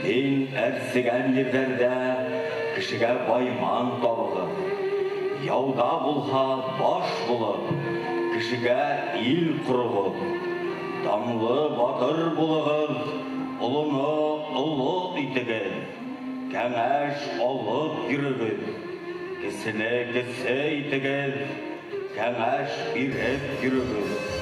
Мен әрсіген ерлерде кішіге байман табығы. Яуда бұлға баш бұлы, кішіге ил құрығы. Дамлы батыр бұлығыз, ұлыны ұлы итігіз. Кәңәш алып жүрігіз, кісіні кісі итігіз. Кәңәш біріп жүрігіз.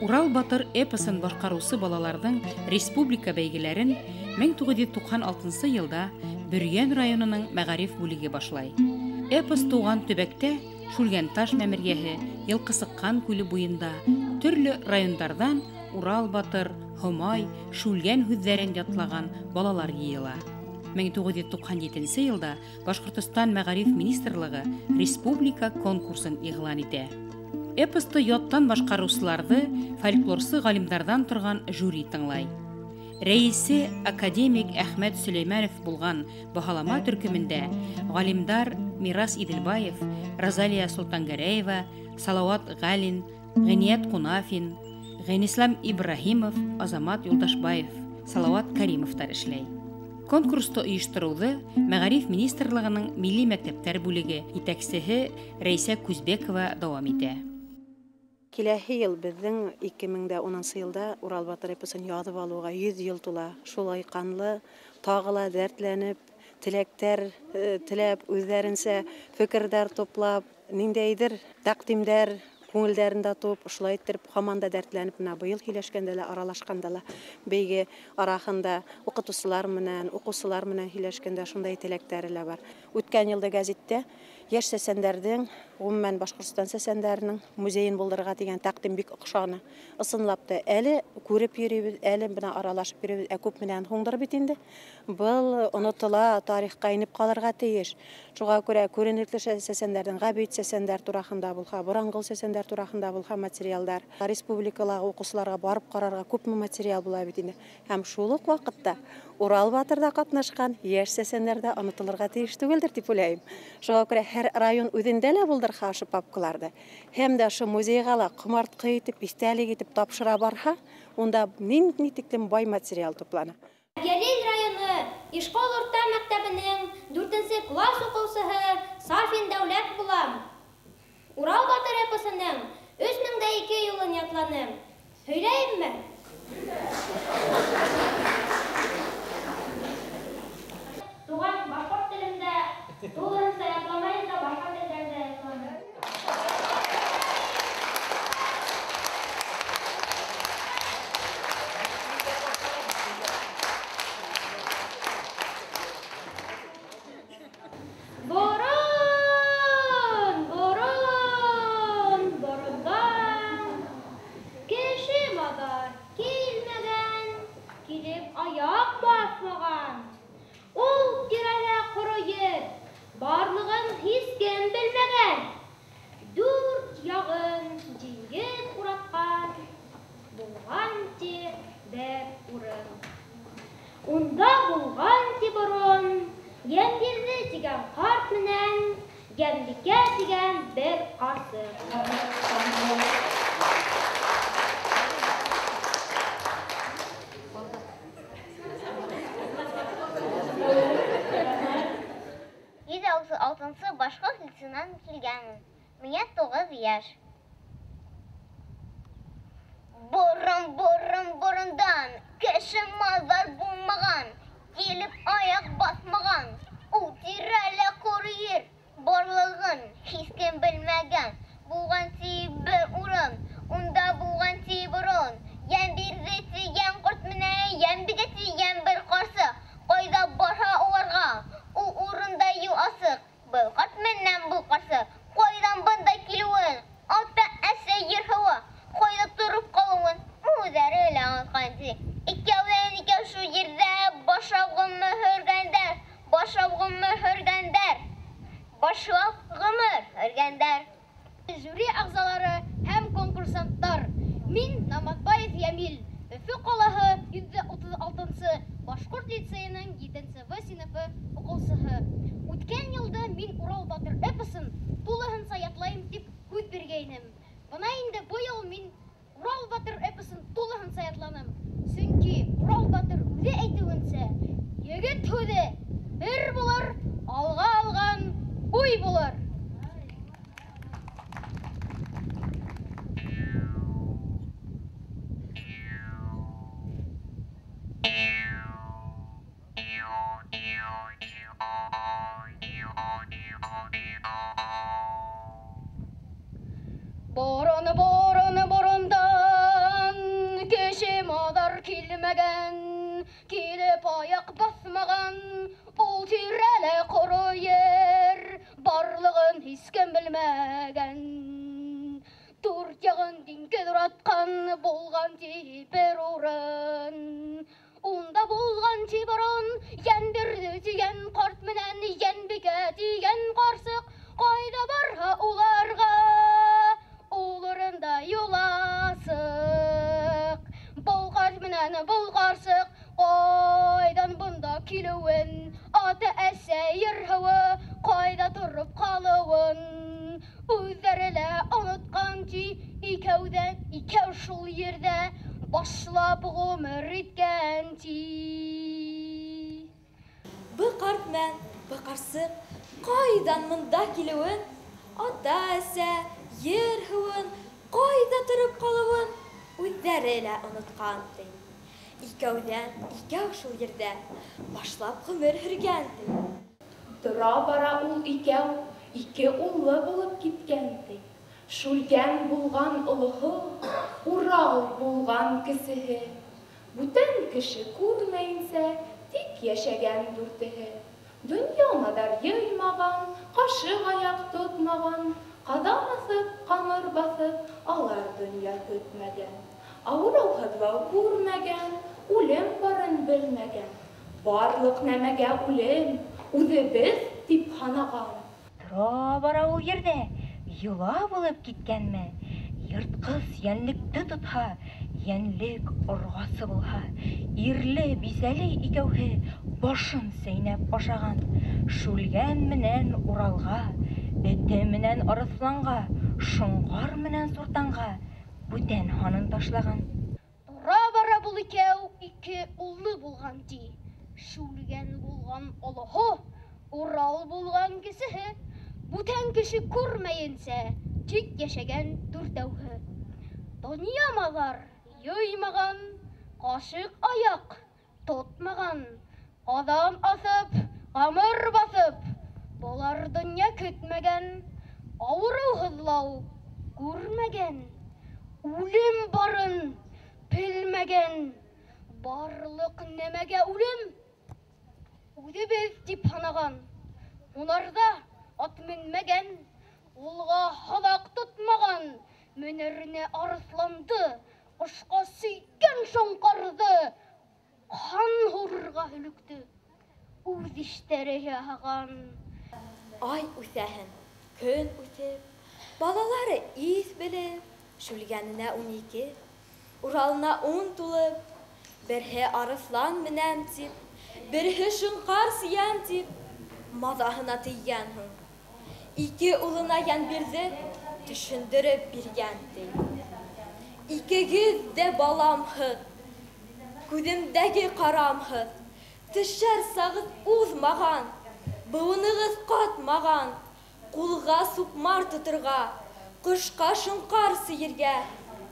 Урал батыр эпосын башкарусы балалардың республика бәйгеләрен 1996 елда Бүрген районының мәгариф бүлеге башлай. Эпос туган төбәктә Шүлгәнташ мәмерйәһе, Йылкысыккан күле буенда төрле райондардан Урал батыр, Хомай, Шүлгән һүзләрен ятлаган балалар йыела. 1997 елда Башкортстан мәгариф министрлыгы республика конкурсын игълан итә. Эпосты яттан башкаручыларды фольклорсы галимдардан торган жюри тыңлай. Рәисе академик Әхмәт Сөләйманов булган баһалама төркемендә галимдар Мирас Иделбаев, Розалия Солтангәрәева, Салават Галин, Гыният Кунафин, Гайнислам Ибрahimов, Азамат Юлдашбаев, Салават Каримовтар эшләй. Конкурсты оештыруды Мәгариф министрлыгының милли мәктәптәр бүлеге итәкчесе Рәйсә Күзбекова дәвам итә. Киләһе ел безнең 2010 елда Урал батыр эпосын ядып алуга 100 ел тула. Шулай канлы, тагыла дәртләнеп, теләктәр теләп, үзләренчә фикердәр топлап, ниндәйдер тәкъдимдәр күңелләрендә туып, шулай итеп һаманда дәртләнеп, менә быел һөйләшкәндә лә, аралашканда ла, бәйге арахында укытучылар менән, укучылар менән һөйләшкәндә шундай теләктәре лә бар. Үткән елда газеттә яшь сәсәндәрнең, гомумән Башкортстан сәсәндәренең музейын булдырырга дигән тәкъдим бик охшаны. Ысынлапты, әле күреп йөрибез, әле менә аралашып йөрибез, күп менән һуңдыр бит инде. Был онытыла, тарихка инеп калырга тиеш. Шуңа күрә күренекле сәсәндәрнең, габит сәсәндәр турында булса, Борангыл сәсәндәр турында булса материалдар, республикаларга укучыларга барып карарга күпме материал була бит инде. Һәм шул ук вакытта Урал батырда катнашкан яшь сәсәндәрдә онытылырга тиеш түгелдер дип уйлыйм. Шуңа күрә һәр район үҙендә лә булдырга шу папкаларда. Һәм дә шу музейга ла кымартҡы итеп, истәлек итеп тапшыра барһа, унда нинди тиклем бай материал туплана. Гелил районы Ишкол урта мәктәбенең 4-нче класс укучысы Сафин Дәүләт булам. Урал батыр эпосының 3002 юлын ятланым. Сөйләйемме? Туган башкорт телендә тулысынча ятламаенча башка телдәрдә ятланым. Барлыгын һичкем белмәгән. Дүрт ягын диңгез ураткан. Булган ти бер урын. Унда булган ти борын. Янбирне дигән карт менән Янбикә дигән бер касы. Алтынсы башкорт лицейнан килгәнмен. Миңа 9 яшь. Борындан кеше мазар булмаган, килеп аяк басмаган. Ул тирәле күрер, барлыгын һичкем белмәгән. Булган ти бер урын, унда булган ти борын. Янбирде тигән корт менән янбигә тигән бер карсы. Кайда бара уларга? Ул урында ю асык. Был карт менән бу карсы. Кайдан бында килүен? Ата әсә йөрһәве. Кайда торып калуын? Үзәре лә аңлаткан ди. Икәүлән икәү шу җирдә башавгымы хөргәндәр. Жюри агзалары һәм конкурсанттар. Мин Наматбаев Ямил. Өфе калаһы 136-нчы башкорт лицейының 7-нче сыйныфы укучысы. Үткән елда мин Урал батыр эпосын тулыһынча ятлайым дип күз биргәйнем. Бына инде бу ел мин Урал батыр эпосын тулыһынча ятланым. Чөнки Урал батыр үзе әйтүенчә, егет һүзе бер булыр, алга алган уй булыр. Борындан кеше мадар килмәгән, килеп аяк басмаган, ул тирәле коры ер, барлыгын һичкем белмәгән. Дүрт ягын диңгез ураткан, булган ти бер урын. Унда булган ти борын, Янбирде дигән карт менән Янбикә дигән карсык. Кайда барга уларга? Улырында юласык. Бұл карт менән бұл карсык. Кайдан бында килүен? Ата әсә йөрһәве. Кайда торып калуын? Үзләре лә оныткан ди. Икәүдән икәү шул йөрдә башлап гомер иткән ди. Бу карт менән бу карсык кайдан монда килүен? Ата әсә йөрһәвен, кайда торып калуын? Үзләре лә оныткан ди. Икәүдән икәү шул йөрдә башлап гомер һөргән ди. Тора бара ул икәү, ике уллы булып киткән ди. Шүлгән булган олыһы, Урал булган кесеһе. Бүтән кеше күрмәйенсә, тик яшәгән дүртеһе. Дөнья мадар йыймаган, кашык аяк тотмаган, кадам асып, камыр басып, алар дөнья көтмәгән. Авырау һыҙлау күрмәгән, үлем барын белмәгән. Барлык нәмәгә үлем, үҙебеҙ дип һанаган. Тора бара ул ердә, юла булып киткәнме? Йыртҡыс йәнлекте тотһа, йәнлек орғасы булһа, ирле бисәле икәүһе башын сәйнәп ашаған. Шүлгән менән Уралға, эте менән Арыҫланға, Шоңғар менән Суртанға бүтән һанын ташлаган. Тора бара бул икәү ике уллы булган ди. Шүлгән булган олоһо, Урал булган кесеһе, бүтән кеше күрмәенсә, тик яшәгән дүртәүһе. Дөньямалар йыймаган, кашык аяк тотмаган, адам асып, гамыр басып, болар дөнья көтмәгән, авыру һызлау күрмәгән, үлем барын белмәгән, барлык нәмәгә үлем үҙебеҙ дип һанаган. Унарда ат менмәгән, улға һаҙаҡ тотмаған, менеренә арыҫланды, ҡошҡа сөйгән шоңҡарҙы, ҡан һурырға һөлөктө, үҙ иштәре яһаған. Ай үҫәһен, көн үтеп, балалары иҫ белеп, Шүлгәненә 12, Уралына 10 тулып, берһе арыҫлан менән тип, берһе шоңҡар сейәм тип, маҙаһына тейгән һуң. 2 улына йән бирҙе, төшөндөрөп биргән ти. 2-геҙ дә баламһыҙ, күҙемдәге ҡарамһыҙ, тешәр сағыҙ уҙмаған, быуынығыҙ ҡатмаған, ҡулға суҡмар тоторға, ҡышҡа шоңҡар сейергә,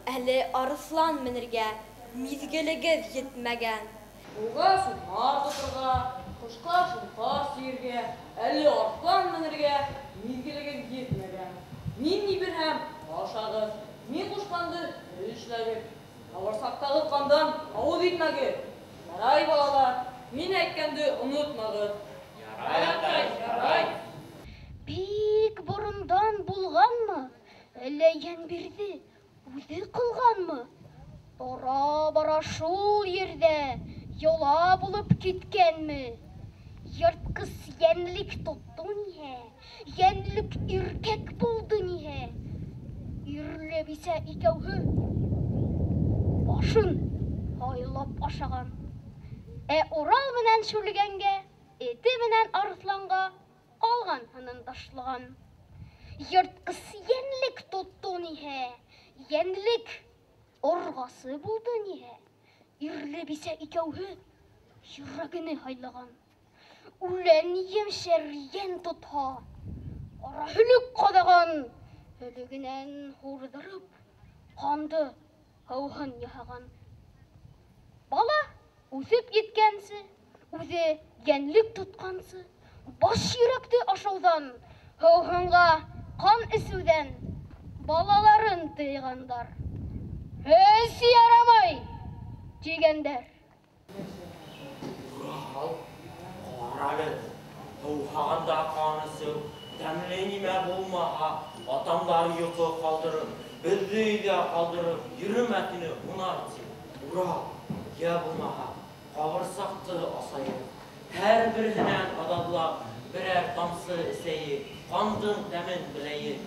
әле арыҫлан менергә, миҙгелегеҙ етмәгән. Ҡулға суҡмар тоторға, ҡышҡа шоңҡар сейергә, әле арыҫлан менергә, миҙгелегеҙ етмәгән. Мин ни бирһәм, ашағыҙ, мин ҡушҡанды эшләгеҙ. Ауырсаҡтағы ҡандан ауыҙ итмәгеҙ. Ярай, балалар, мин әйткәнде онотмағыҙ. Ярай, атай, ярай. Бик борондан булғанмы, әллә йәнбирҙе үҙе ҡылғанмы? Бара-бара шул ерҙә йола булып киткәнме? Йыртҡыс йәнлек тотто ниһә? Йәнлек иркәк булды ниһә? Ирле бисә икәүһе башын һайлап ашаған. Урал менән Шүлгәнгә, эте менән арыҫланға ҡалғанһынын ташлаған. Йыртҡыс йәнлек тотто ниһә? Йәнлек орғасы булды ниһә? Ирле бисә икәүһе йөрәгене һайлаған. Үлән емшәр йән тотһа, ҡара һөлөк ҡаҙаған, һөлөгөнән һурҙырып, ҡанды һыуһын яһаған. Бала үҫеп еткәнсе, үҙе йәнлек тотҡансы, баш йөрәкте ашауҙан, һыуһынға ҡан эсеүҙән балаларын тыйғандар. Һөс ярамай тигәндәр. Урал, ҡарағыҙ, һыуһағанда ҡан эсеү, тәмле нимә булмаһа, атамдар йоҡо ҡалдырып, беҙҙе өйҙә ҡалдырып, йөрөмәкине унар тип. Урал, йә булмаһа, ҡабырсаҡты асайыҡ, һәр береһенән аҙаҙлап, берәр тамсы эсәйек, ҡандың тәмен беләйек.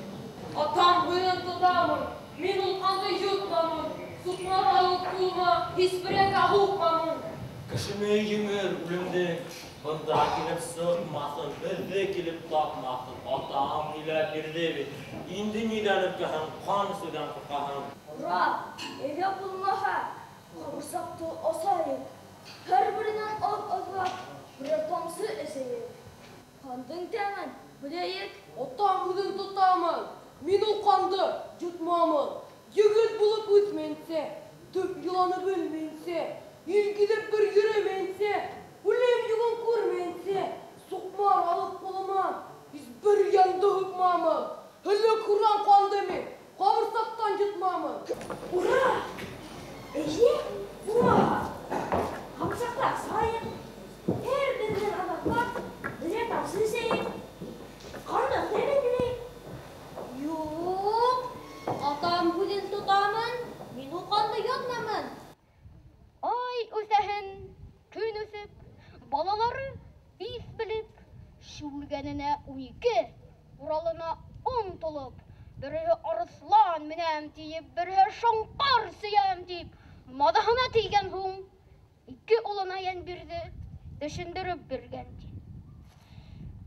Атам буйын тотамын, мин ул ҡанды йотмамын, суҡмар алып ҡулыма, һис берәгә һуҡмамын. Кешене еңер үлемдең, бында килеп сыҡмаҫын, беҙҙе килеп тапмаҫын. Атам һөйләп бирҙе бит, инде ниҙән өркәһен, ҡан эсеүҙән ҡурҡаһын. Урал, әгәр булмаһа, ҡабырсаҡты асайыҡ, һәр беренән аҙ-аҙлап, берәр тамсы эсәйек. Ҡандың тәмен беләйек. Атам һүҙен тотамын, мин ул ҡанды йотмамын. Егет булып үҫмәйенсә, төп йыланы белмәйенсә, ил киҙеп бер йөрөмәйенсә, үлем юғын күрмәйенсә, суҡмар алып ҡулыма, һис бер йәнде һуҡмамын. Һөлөк һурған ҡанды мин ҡабырсаҡтан йотмамын. Ура! Эйе, булмаһа, ҡабырсаҡта асайыҡ, һәр беренән аҙаҡлап, берәр тамсы эсәйек. Ҡандың тәмен беләйек. Юҡ, атам һүҙен тотамын, мин ул ҡанды йотмамын. Ай үҫәһен, көн үҫеп, балалары иҫ белеп, Шүлгәненә 12, Уралына 10 тулып, береһе арыҫлан менән тиеп, береһе шоңҡар сейәм тип, маҙаһына тейгән һуң, 2 улына йән бирҙе, төшөндөрөп биргән ти.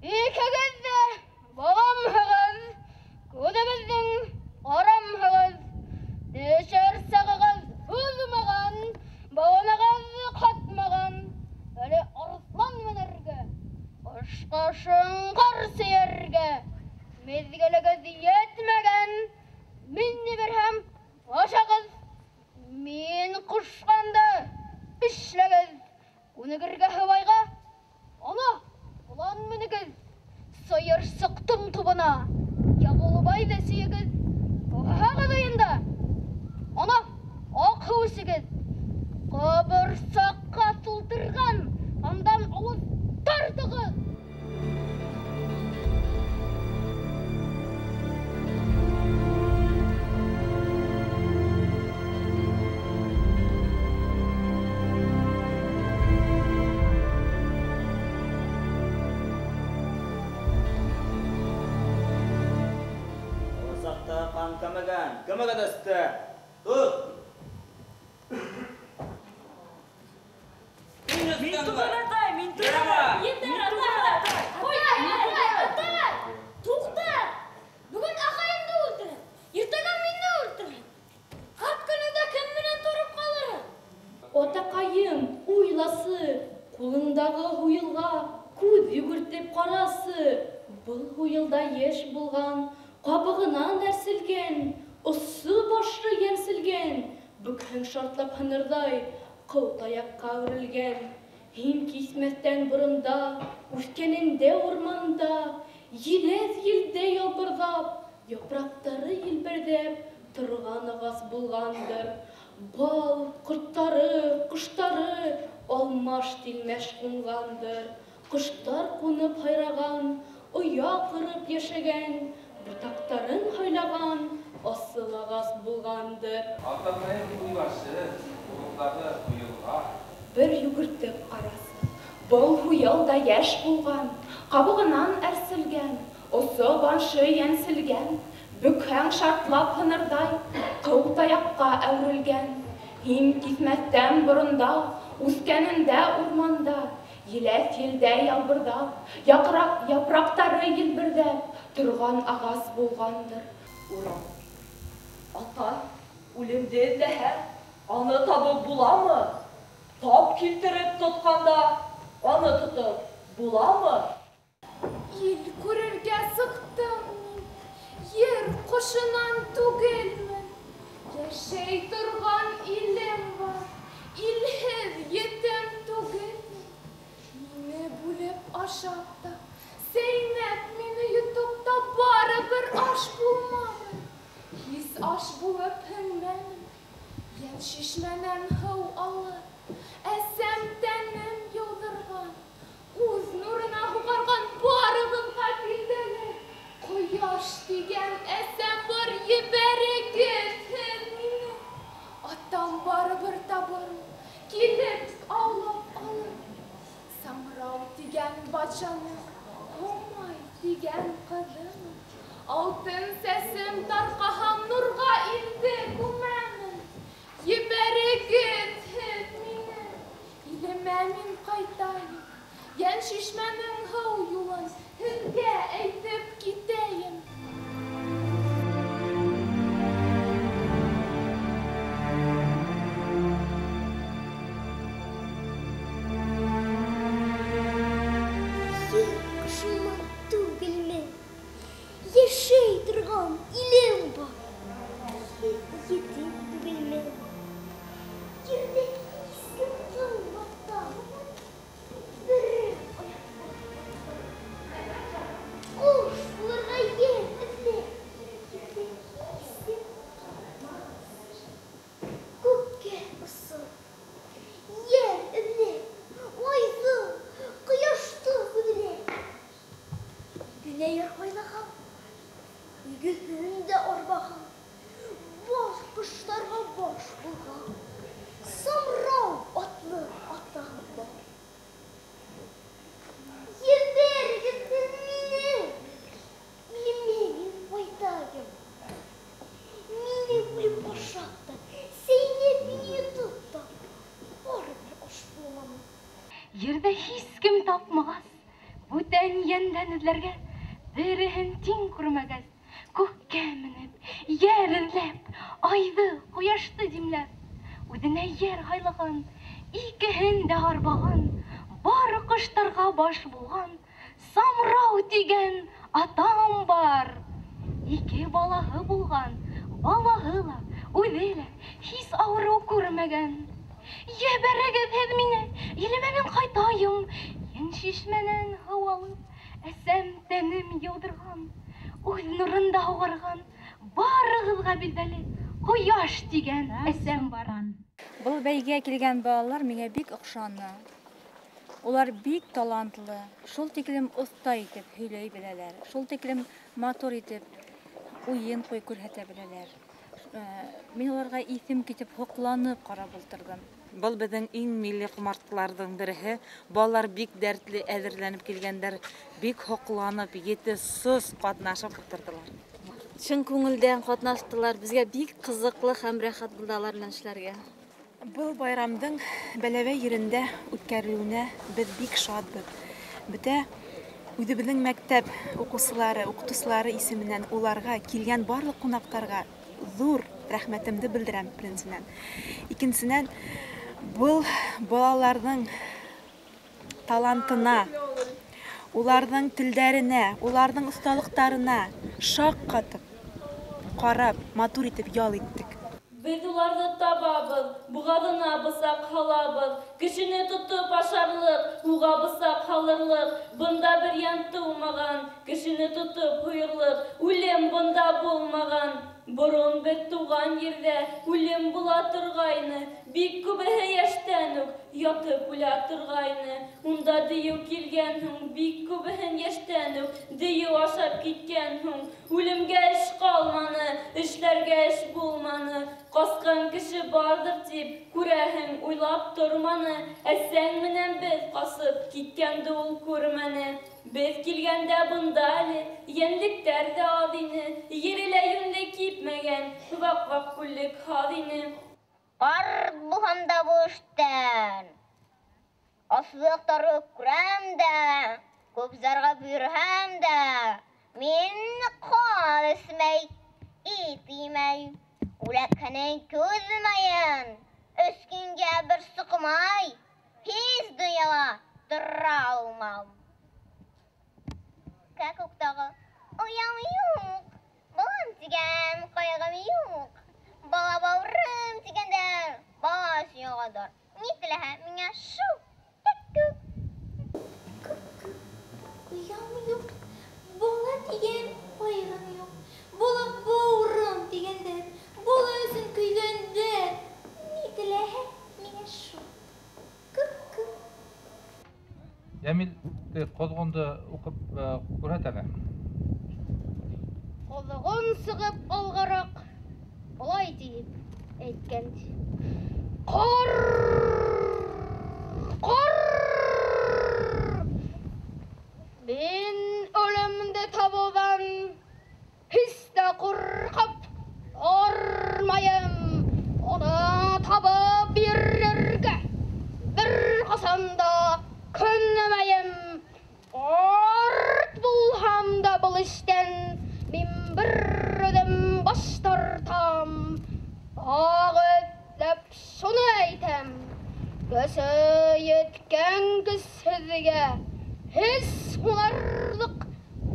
Икегеҙ ҙә баламһығыҙ, күҙебеҙҙең ҡарамһығыҙ, тешәр сағығыҙ һуҙмаған, быуынығыҙ ҡат Кышкашың қарсы ерге, мезгілігіз етмеген, минни берһәм ашағыз, мен құшқанды ішләгіз, күнігірге хывайға, ана, ұлан мінігіз, сойыр сұқтың тұбына, яғылыбайды сүйегіз, ұғағыз ойында, ана, ақ хөвісігіз, қабыр саққа тұлтырған, андан ауыз тартығыз. Қан кемеген, кемеге дәсті? Тұр! Мен тұғын атай, мен тұғын! Ендер атай! Атай! Туқтар! Бүгін ағайымды өлтірін, ертеген менді өлтірін. Қат күніде кім менен тұрып қалырын? Отақайым, уйласы, қолындағы хуйылға көз жүгіртіп қарасы. Бұл хуйылда еш болған, қабығынан әрсілген, ұсы башы ерсілген, бүкін шартлап хынырдай, қылтаяққа өрілген. Хин кисместен бұрында, өскенінде орманда, елез елде ялбырдап, япрақтары елбірдеп, тұрған ағас болғандыр. Бал, құрттары, құштары, алмаш тілмеш қонғандыр. Құштар қонып хайраған, ұя қырып ешеген, бұтақтарын хайлаған, асыл ағас болғандыр. Алтақайым ұйбашы, ұлықтағы ұйылға. Бір югіртіп қарасы, бұл хуялда еш болған, қабығынан әрсілген, осы баншы енсілген, бүкәң шартлап хынырдай, қыл таяққа әурілген. Хим кисмәттен бұрында, үскенінде орманда, елес елде ялбырдап, япрақтары елбірдеп, тұрған ағас болғандыр. Урам, атай, өлемде зәһәр, аны табып буламы? Тап келтіріп тұтқанда, аны тұтып буламы? Ел көрерге сықтым, ер қошынан түгелмін. Яшей тұрған илем бар, илһез етем түгелмін. Мені бөлеп ашапта, сейнет мені ютупта бары бір аш булмады. Хис аш болып хіңменім, ен шишменен хау алып. Әсәм тәнім йылдырған, үз нұрына хуғарған барығызға білділі. Қояш деген әсәм бар ебәрегіз мені. Аттан бары бір табырым, келіп аулап алып. Самрау деген бачаны, Хомай деген қызым. Алтын сәсім тарқахам нұрға илді күмәмін. Ебәрегіз мені. Илемәмін қайтайым, ен шишменің хау юлын Хізге әйтіп кетейім. Ел қышыма түгілмен, ешей тұрған илем бар. Етем түгілмен, ерде ескім қылмақта. Құш бұларға ел ізле, ерде ескім қылмақта. Көкке ұсы, ел ізле, ойзы, қияшты бүділе. Гүлейір ойлағам, үгіхінде орбағам, баш құштарға баш болғам, самрау атлы атағым бар. Ербергізсіз мені, білмеген байтайым. Мені өліп башақты, сейнеп мені тұтты, бары бір ұш боламын. Ерді хискім тапмағас, бүтән ендәнізлерге біріхін тен күрмәгәз, көкке мініп, ер ізләп, айды, қояшты демләп, өдіне ер хайлаған, икіхін де арбаған, бары құштарға баш болған, тиген атам бар. Ике балаһы булган, балаһы ла, үзе лә һис авыру күрмәгән. Ебәрегез һез мине, илемәнен кайтайым, ен шишмәнән һыу алып, әсәм тәнем яудырган, үз нурында аугарган, барыгызга билдәле, кояш тигән әсәм бар. Бұл бәйгә килгән балалар миңа бик оҡшаны. Улар бик талантлы, шул тиклем оҫта итеп һөйләй беләләр, шул тиклем матур итеп уйын күрһәтә беләләр. Мин уларға иҫем китеп һоҡланып ҡарап ултырҙым. Был беҙҙең иң милли ҡомартҡыларҙың береһе. Балалар бик дәртле әҙерләнеп килгәндәр, бик һоҡланып, ете сос ҡатнашып ултырҙылар. Шын күңелдән ҡатнаштылар. Беҙгә бик ҡызыҡлы һәм рәхәт булды алар менән эшләргә. Был байрамдың Бәләбәй ерендә үткәрелеүенә беҙ бик шатбыҙ. Бөтә үҙебеҙҙең мәктәп уҡыусылары, уҡытыусылары исеменән уларға килгән барлыҡ ҡунаҡтарға ҙур рәхмәтемде белдерәм беренсенән. Икенсенән, был балаларҙың талантына, уларҙың телдәренә, уларҙың оҫталыҡтарына шаҡ ҡатып, ҡарап, матур итеп ял иттек. Biz ulardı tababız, buğadına bısak halabız, kişini tutup aşarlık, uğa bısak halırlık, bunda bir yan tuğmağan, kişini tutup huyurlık, ulem bunda bulmağan, burun bet tuğan yerde, ulem bulatırgayını, bik kübehe yaştanık, yatıp ulatırgayını, unda diyu kilgen hın, bik kübehen yaştanık, diyu aşap kitken hın, ulemge iş kalmanı, işlerge iş bulmanı, Qasqan kişi bardır deyip, күрәһең уйлап торманы, әсәң менән без qasып киткәнде ул күрмәне. Без килгәндә бында әле, йәнлектәр дә адыйны, ерелә юнле кипмәгән, вак-вак күллек хадыйны. Ҡарт булһам да bu эштән, аслыҡтары күрәм дә, күп зарға бирһәм дә, мин ҡан эсмәй, ит йемәй. Үләкһенең күҙмәйен, өскөнгә бер сыҡмай, һис донъяла тора алмам. Кәкүктағы оям юҡ, балам тигән ҡайғым юҡ, бала бауырым тигәндә бала сүйәгәдер. Ни теләһә миңә шул кәкүк. Оям юҡ, бала тигән ҡайғым юҡ, бала бауырым тигәндә бала өсөн көйгәндә, ни теләһә миңә шул. Күк-күк. Ямил, ҡоҙғонды уҡып күрһәт әле. Ҡоҙғон сығып алғараҡ, былай тиеп әйткән. Ҡар! Ҡар! Мин үлемде табыуҙан һис тә ҡурҡып Армайым, оны табып бирергә, бер ҡасанда көнләмәйем. Ҡарт булһам да был эштән, мин бер үҙем баш тартам. Тағы эҙләп шуны әйтәм, көсө еткән көсһөҙгә һис һунарлыҡ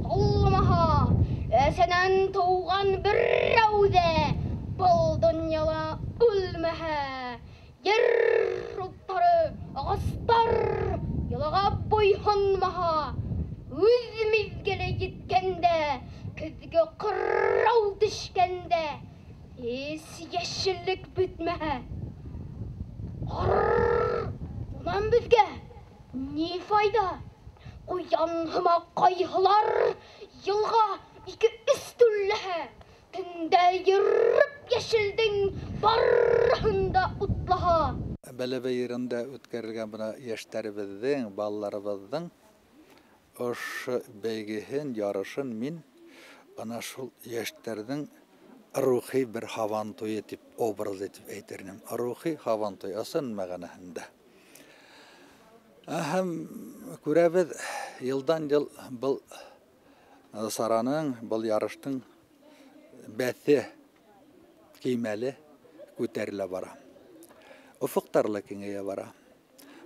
булмаһа, әсәнән тыуған берәү ҙә был донъяла үлмәһә, ер уттары, ағастар йылыға буйһонмаһа, үҙ миҙгеле еткәндә, көҙгө ҡырау төшкәндә, һис йәшеллек бөтмәһә, ҡарр, унан беҙгә ни файда? Ҡуян һымаҡ ҡайһылар йылға 2-3 түлләһә, төндә йырып йәшелдең барыһында утлаһа. Бәләбәй ерендә үткәрелгән бына йәштәребеҙҙең, балаларыбыҙҙың ошо бәйгеһен, ярышын мин ана шул йәштәрҙең рухи бер һабантуйы тип образ итеп әйтермен. Рухи һабантуй ысын мәғәнәһендә. Һәм күрәбеҙ, йылдан-йыл был сараның, был ярыштың бәҫе кеймәле күтәрелә бара. Офоҡтары ла киңәйә бара.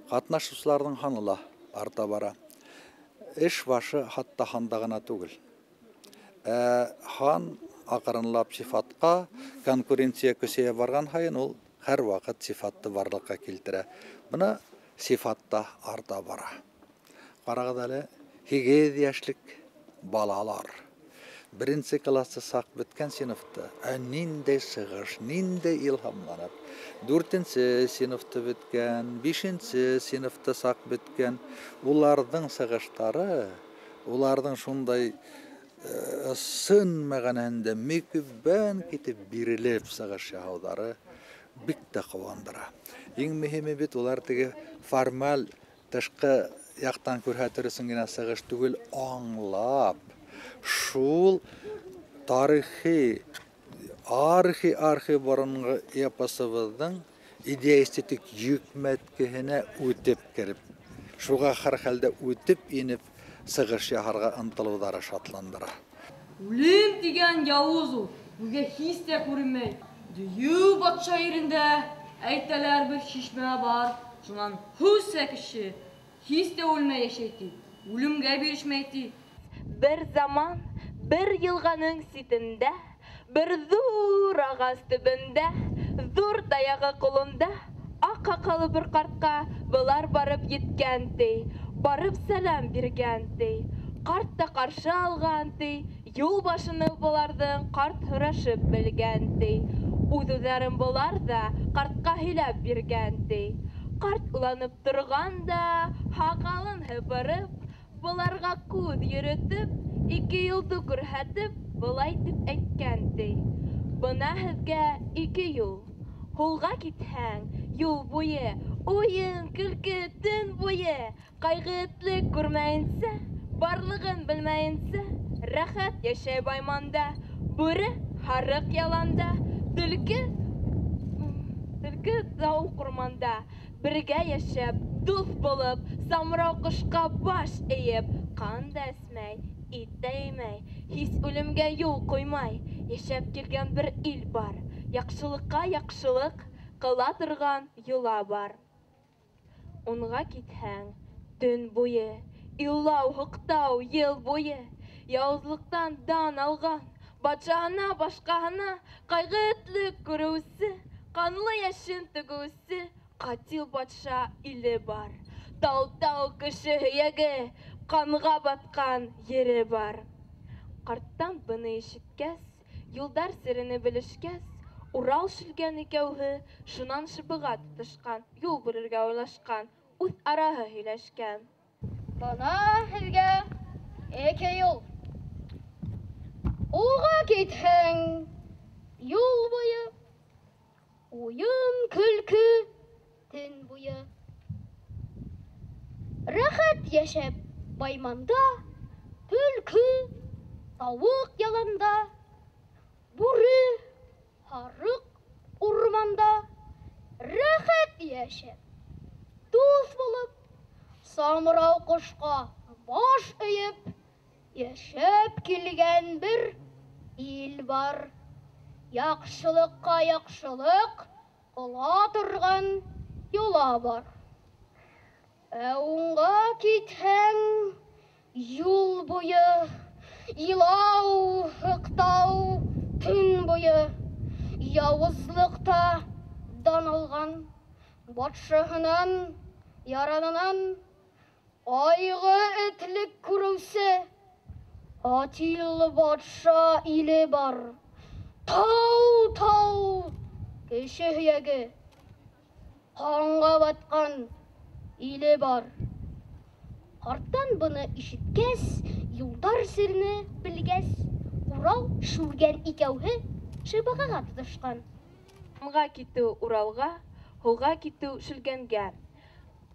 Ҡатнашыусыларҙың һаны ла арта бара. эш башы хатта ханда гына түгел. Хан акырынлап сифатка, конкуренция көсәя барган хайын ул һәр вакыт сифатты барлыкка килтерә. Буны сифатта арта бара. Карагыз әле, 8 яшьлек балалар. Birinci klassa saq bitken sınıfta. Ninde sığış, ninde ilhamlanıp. 4-nji sınıfta bitken, 5-nji sınıfta saq bitken. Ulardın sığıştары, ulardın şunday sınmaganda mükübben kitip birilip sığış yaudары bik de kıvandıra. Eң mühimi bit ular tege formal tışkı yaqtan körhätirisin gene sığış tügül anlap. Şul tarixi barınғы epasыбыздың идея-эстетик yükmetkehine өтіп kirip, şuga har halda өтіп inip sığış yaharga ıntılıudары şatlandıra. Үлем деген Yavuz ул. Бүге hiç de көрünmey. Düyü batşa yerinde әйтәләр bir şişme бар. Şundan hüsse kişi hiç de ölmey yaşaydı. Ölümge birişmeydi. Bir zaman bir yılğanın sitinde, bir zor ağaç tübünde, zor dayağı kolunda, akakalı bir kartqa bular barıp yetkendi, barıp selam bergendi. Kart da karşı algandı, yol başını bulardan kart hıraşıp bilgendi. Uzuzların bular da kartqa hilap bergendi. Kart ulanıp durganda, hakalın hıpırıp, bularga көз йөрөтеп, 2 елды күрһәтеп, булай дип әйткәнди. Бына һезгә 2 ел. Hulga китһәң, юл буе, уен, көлке, төн буе, кайгытлык күрмәенсә, барлыгын белмәенсә, рәхәт яшәй байманда, бүре харык яланда, төлке дау курманда, бергә яшәп, дуст булып, самрау кышка баш эеп, кан да эсмәй, ит тә йемәй, хис үлемгә юл куймай, яшәп килгән бер ил бар, яхшылыкка яхшылык кыла торган юла бар. Унга китһәң, төн буе, илау, хыктау, ел буе, явызлыктан дан алган, батшаһына, башкаһына кайгытлык күрүсе, канлы яшен төгүсе, Катил батша иле бар. Тау-тау кеше һөяге, канга баткан ере бар. Карттан буны ишеткәс, юлдар серене белешкәс, Урал шилгән икәүһе шунан шыбыга тотышкан, юл бүрергә уйлашкан, үз араһы һөйләшкән. Бана һезгә 2 ел. Улга китһәң, юл буе, уен, көлке, төн буе. Рәхәт яшәп байманда, төлке, тавык яланда, бүре, харык урманда. Рәхәт яшәп, дуст булып, самрау кошка баш өеп, яшәп килгән бер ил бар. Яхшылыкка яхшылык кыла торган юла бар. Унга китһәң, юл буе, илау, хыктау, төн буе, явызлыкта дан алган, батшаһынан, яранынан, айгы этлек күрүсе, Атил батша иле бар. Тау-тау кеше һөяге, канга баткан иле бар. Карттан буны ишеткәс, юлдар серне белгәс, Урал шүргән икәүһе шыбыгага тотышкан. Канга китү Уралга, һулга китү шүлгәнгә.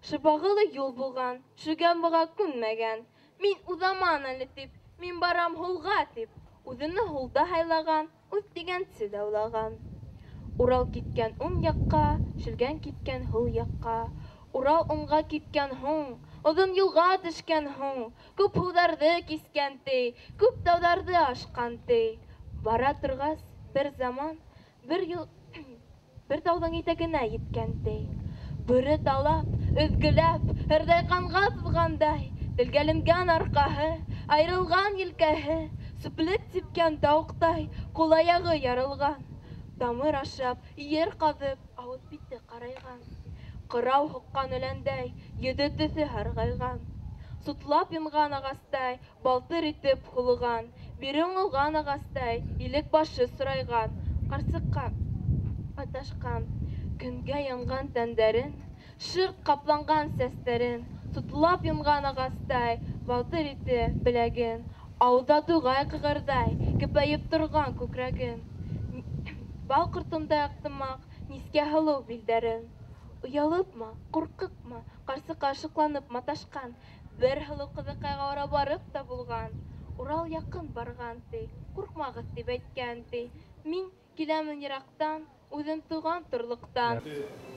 Шыбагылы юл булган, шүгән буга күнмәгән. Мин узаман әле дип, мин барам һулга дип, үзене һулда хайлаган, үз дигәнсе даулаган. Урал киткән уң якка, шүлгән киткән һул якка. Урал уңга киткән һуң, озын юлга төшкән һуң, күп һулдарды кискән ти, күп тауҙарҙы ашҡан ти. Бара торғас, бер заман, бер тауҙың итәгенә еткән ти. Бүре талап, өҙгөләп, һырҙай ҡанға сыҙғандай, Телгәленгән аркаһы, айрылган елкәһе, сүплек типкән тауыктай, кул-аягы ярылган. Тамыр ашап, ер казып, авыз бите карайган. Кырау хуккан үләндәй, йөзе төсе һаргайган. Сутлап янган агастай, балтыр итеп хулыган. Бире уңылган агастай, илек башы сорайган. Карсыкка аташкан, көнгә янган тәндәрен, шырт капланган сәстерен. Сутлап янган агастай, балтыр ите беләген. Ауда тугай кыгырдай, көпәеп торган күкрәген. Бал кортында яктымак, нискә һылу билдәрен. Уялыпмы, куркыкмы, карсы кашыкланып маташкан. Бер һылу кызыкайга ара барып та булган. Урал якын барган ти, куркмагыз дип әйткән ти. Мин киләмен ерактан, үзем туган торлыктан.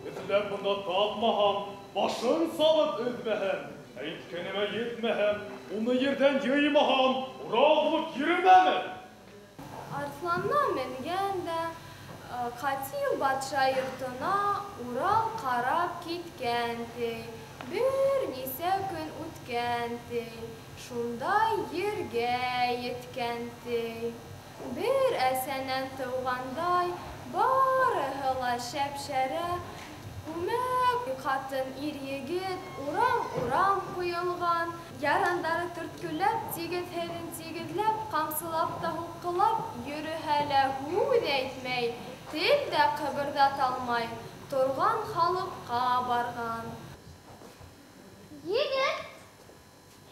Этләр монда тапмаһам, башын салып өзмәһәм, әйткәнемә йетмәһәм, уны ердән йыймаһам, Урал булып йөрмәме? Арсланна менгәндә, Катил батша йортына Урал карап киткән ти. Бер нисә көн үткән ти. Шунда ергә еткән ти. Бер әсәнән тыугандай, барыһы ла шәп-шәрә. Күмәк хатын ир-егет урам-урам куелган. Ярандары төрткүләп, тигеҙ-тигеҙләп, ҡамсылап та һуҡҡылап, йөрөһә лә һүҙ әйтмәй, тел дә ҡыбырҙаталмай, торған халыҡҡа барған. Егет,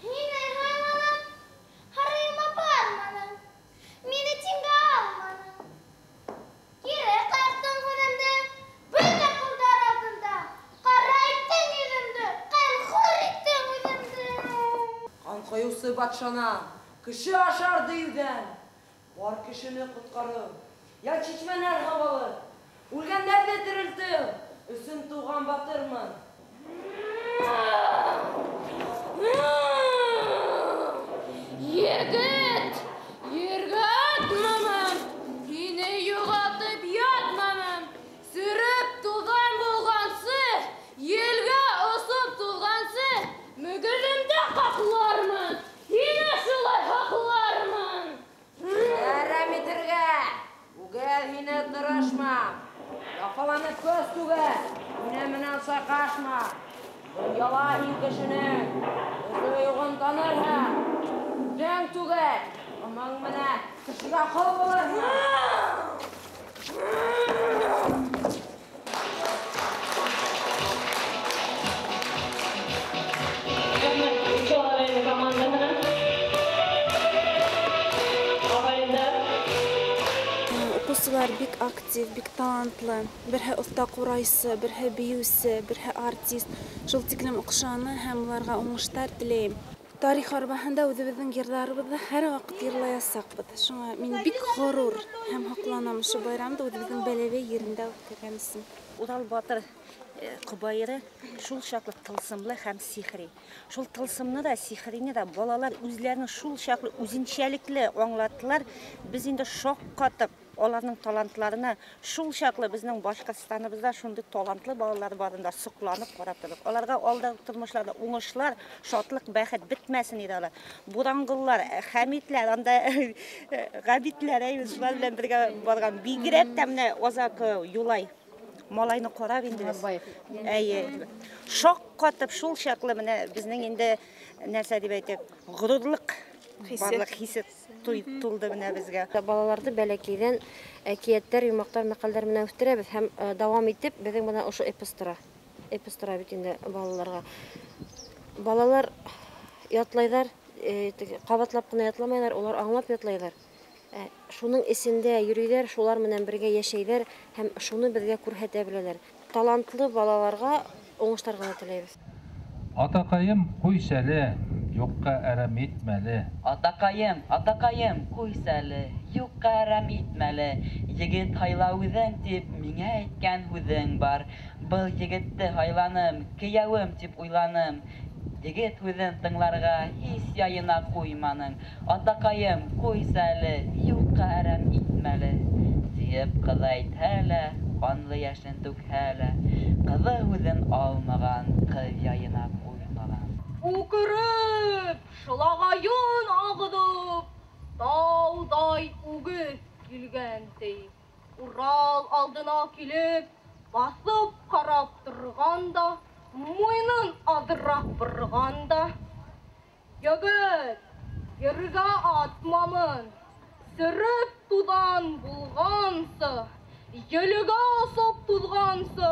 һине һайланым, һарайыма барманың, мине тиңгә алманың. Кире ҡайттың һүҙемде, бүлдә ҡулдар алдында, ҡара иттең йөҙөмдө, ҡәлхүр иттең үҙемде. Қан ҡойоусы батшана, кеше ашар дейҙән. Бар кешене ҡотҡарыр, я чишмәнәр һауалы, үлгәндәрҙе терелтер, өсөн туған батырмын. Егет, ергә атмамын, һине юғалтып ятмамын. Сүреп туҙан булғансы, елгә осоп туҙғансы, мөгөҙөмдә ҡаҡлармын, һине шулай һаҡлармын. Әрәм итергә, үгәҙ һине тырышма. Яфаланып көз түгел, мине менән саҡашма. Яла һин кешенең, үҙе юғын танырһың. Үҙең түгел, ымың менән кешегә ҡол булырһың. Укусылар бик актив, бик талантлы. Берһе оста ҡурайсы, берһе биеүсе, берһе артист. Шул тиклем оҡшаны һәм уларға уңыштар теләйем. Тарих арбаһында үҙебеҙҙең йырҙарыбыҙҙы һәр ваҡыт йырлаясаҡбыҙ. Шуңа мин бик ғорур һәм һоҡланам ошо байрамды үҙебеҙҙең Бәләбәй ерендә үткәргән өсөн. Урал батыр ҡобайыры шул чаҡлы тылсымлы һәм сихри. Шул тылсымны да, сихрине дә балалар үҙләренең шул чаҡлы үзенчәлекле аңлаттылар. Без инде шок ҡатып, аларның талантларына шул чаҡлы безнең Башҡортостаныбыҙҙа шундай талантлы балалар барында соҡланып ҡарап тордоҡ. Аларға алдағы тормошларда уңышлар, шатлык, бәхет бөтмәсен иде алар. Буранғылар, Хәмитләр, анда Ғәбитләр, шулар белән бергә барған. Бигерәк тә менә Озак Юлай малайны ҡарап инде. Шок ҡатып шул чаҡлы менә безнең инде нәрсә дип әйтеп, ғорурлыҡ барлыҡ хисе тулды менә безгә. Балаларҙы бәләкәйҙән әкиәттәр, йомаҡтар, мәҡәлдәр менән үҫтерәбеҙ һәм дауам итеп беҙҙең бына ошо эпос тора бит инде балаларға. Балалар ятлайҙар, ҡабатлап ҡына ятламайҙар, улар аңлап ятлайҙар. Шуның эсендә йөрөйҙәр, шулар менән бергә йәшәйҙәр һәм шуны беҙгә күрһәтә беләләр. Талантлы балаларға уңыштар ғына теләйбеҙ. Атаҡайым, ҡуйсәле, юҡҡа әрәм итмәле. Атаҡайым, ҡуйсәле, юҡҡа әрәм итмәле. Егет һайла үҙең тип, миңә әйткән һүҙең бар. Был егетте һайланым, кейәүем тип уйланым. Егет һүҙен тыңларға һис яйына ҡуйманың. Атаҡайым, ҡуйсәле, юҡҡа әрәм итмәле. Тиеп ҡыҙ әйтһә лә, ҡанлы йәшен түкһә лә, ҡыҙы һүҙен алмаған, ҡыҙ яйына ҡуймаған. Үкереп, шылагайын ағыдып, таудай үгіз килгәндей. Урал алдына килеп, басып қарап тұрғанда, мойнын адырап бұрғанда. Егет, ергә атмамын, сіріп тудан булғансы, еліге асып тузғансы,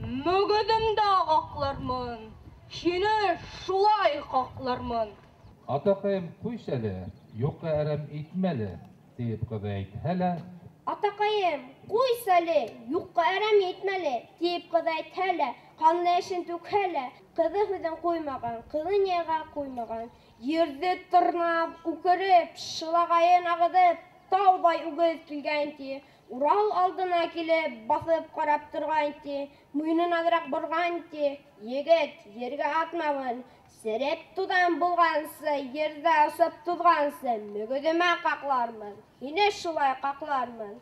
мүгідімді қақлармын, шені шулай қақлармын. Атакайым куйс әле, юкка әрәм итмәле, дип кызы әйтһәлә. Атакайым, куйс әле, юкка әрәм итмәле, дип кызы әйтһәлә, канны эшен түкһәлә, кызы һүзен куймаган, кызы нияга куймаган. Ерде тырнап, үкереп, шылагайын агыдып, таудай үгез килгән ти. Урал алдына килеп, басып карап торган ти, муйнын адырак борган ти. Егет, ергә атмавын, сиреп тудан булгансы, ердә асып тузгансы, мөгөдемә каклармын, һине шулай каклармын.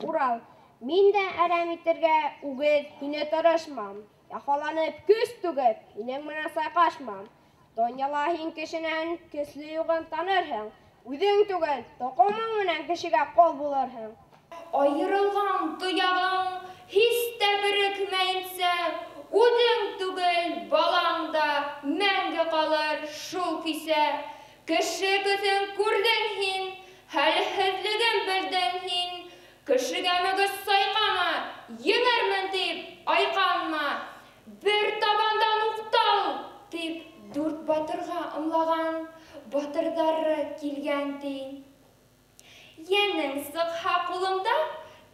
Урал, мин дә әрәм итергә үгез һине тырышмам. Яфаланып күз түгеп, һинең менән сайкашмам. Дөньяла һин кешенән көсле югын танырһың. Үзең түгел, токымың менән кешегә кол булырһың. Айырылган туягың һис тә берекмәенсә, үзең түгел, балаң да мәңге калыр шул кисә. Кеше күзен күрдең һин, хәлһезлеген белдең һин. Кешегә мөгез сайкама, еңәрмен дип айканма. Бер табандан уктал дип дүрт батырга ымлаган батырдары килгән ти. Йәнең сыкһа кулымда,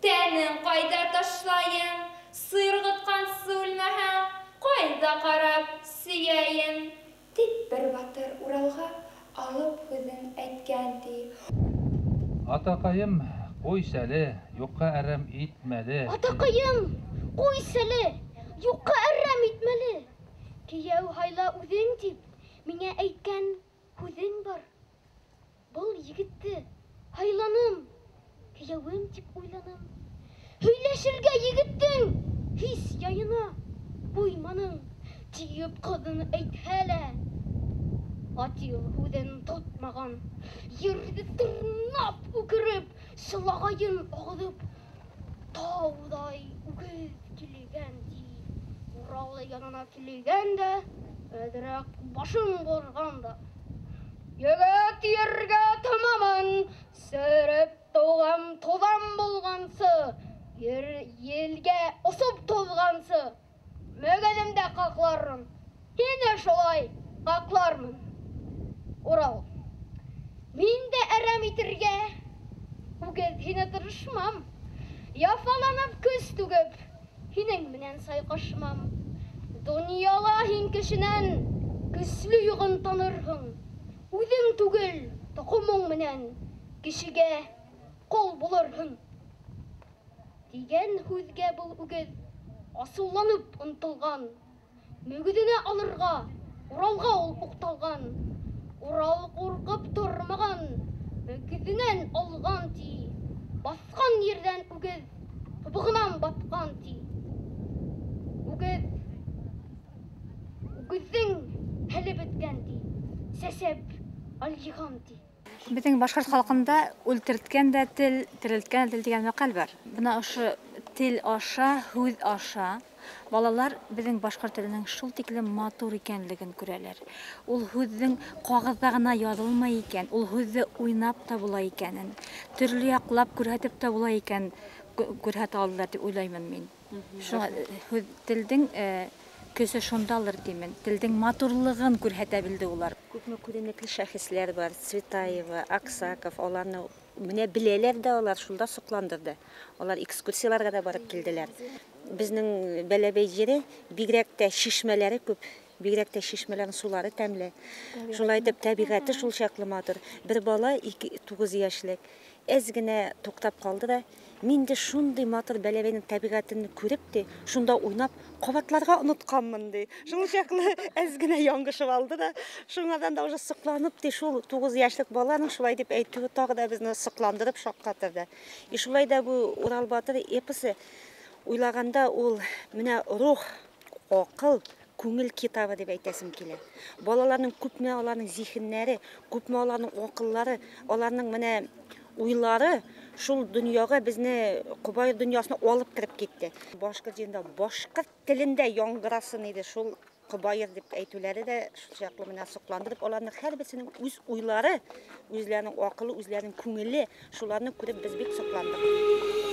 тәнең кайда ташлайым? Сыйыргыткан сүлмәһәң, кайда карап сөяйем? Дип бер батыр Уралга алып һүзен әйткән ти. Атакайым куйс әле, юкка әрәм итмәле. Атакайым, куйс әле, юкка әрәм итмәле. Кияү һайла үзең дип, миңа әйткән һүзең бар. Был егетте һайланым, кияүем дип уйланым. Һөйләшергә егеттең һис яйына куйманың, тиеп кызын әйтһәлә. Атил һүзен тотмаган, ерде тырнап үкереп, шылагайын агыдып, таудай үгез килгән ди. Урал янына килгәндә, әзрәк башын борганда. Егет ергә тамамын, сөреп туган тозан булгансы, елгә осып тозгансы, мөгәдемдә какларым, һине шулай каклармын. Урал, мин дә әрәм итергә үгез һине тырышмам. Яфаланып күз түгеп, һинең менән сайкашмам. Дөньяла һин кешенән көсле югын танырһың. Үзең түгел, токымың менән кешегә кол булырһың. Дигән һүзгә бул үгез асылланып ынтылган. Мөгөденә алырга, Уралга ул укталган. Урал куркып тормаган, мөгөденән алган ти. Баскан ердән үгез тубыгыннан баткан ти. Үгезең хәле беткән ти. Сәсәп алҗыган ти. Безнең башкорт халкында үлтерткән дә тел, терелткән тел дигән мәкаль бар. Бuna ошо тел аша, һүз аша балалар безнең башкорт теленең шул тиклем матур икәнлеген күрәләр. Ул һүзнең кагызда гына язылмый икән, ул һүзне уйнап та була икәнен, төрле яклап күрһәтеп тә була икән, күрһәтә алалар дип уйлаймын мин. Шуңа телдең көсө шундалыр димен. Телдең матурлыгын күрһәтә билде улар. Күпме күренекле шәхесләр бар, Цветаева, Аксаков, аларны менә беләләр дә, алар шулда сокландырды. Алар экскурсияларга да барып килделәр. Безнең Бәләбәй җире бигрәк тә шишмәләре күп, бигрәк тә шишмәләрнең сулары тәмле. Шулай дип табигаты шул чаклы матур. Бер бала 9 яшьлек әз генә туктап калды да, мин дә шундый матур Бәләбәйнең табигатын күреп тә, шунда уйнап кабатларга онытканмын ди. Шул чаклы әз генә яңгышып алды да, шуңадан да уже сыкланып ди, шул 9 яшьлек баланың шулай дип әйтүе тагы да безне сыкландырып шаккатырды. И шулай да бу Урал батыры эпосы уйлаганда ул менә рух, акыл, күңел китабы дип әйтәсем килә. Балаларның күпме аларның зихеннәре, күпме аларның акыллары, аларның менә уйлары шул дөньяга безне Кубай дөньясына алып кирип китте. Башкорт җирендә башкорт телендә яңгырасын иде шул Кубайыр дип әйтүләре дә шул чаклы менә сокландырып, аларның һәрберсенең үз уйлары, үзләренең акылы, үзләренең күңеле, шуларны күреп без бик сокландык.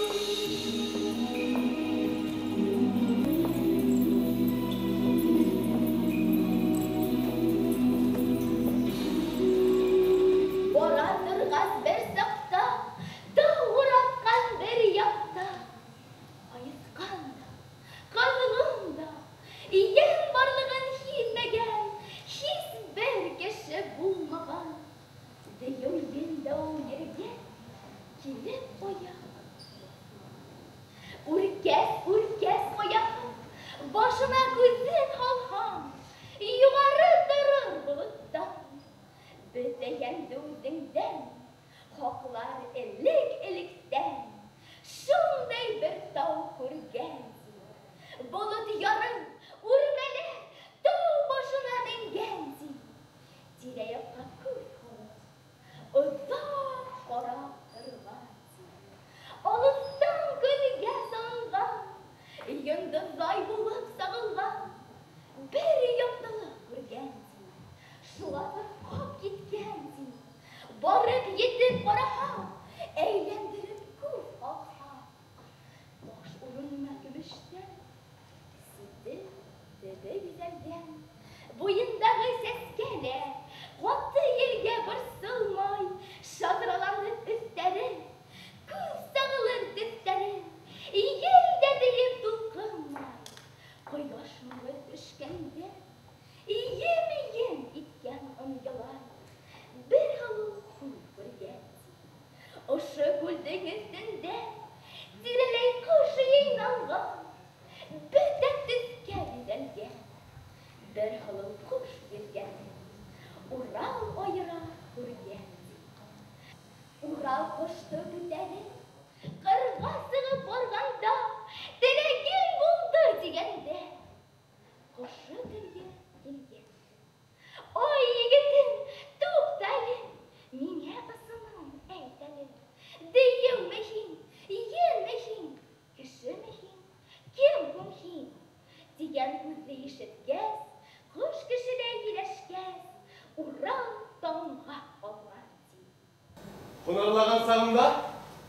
Қонарлаған сағымда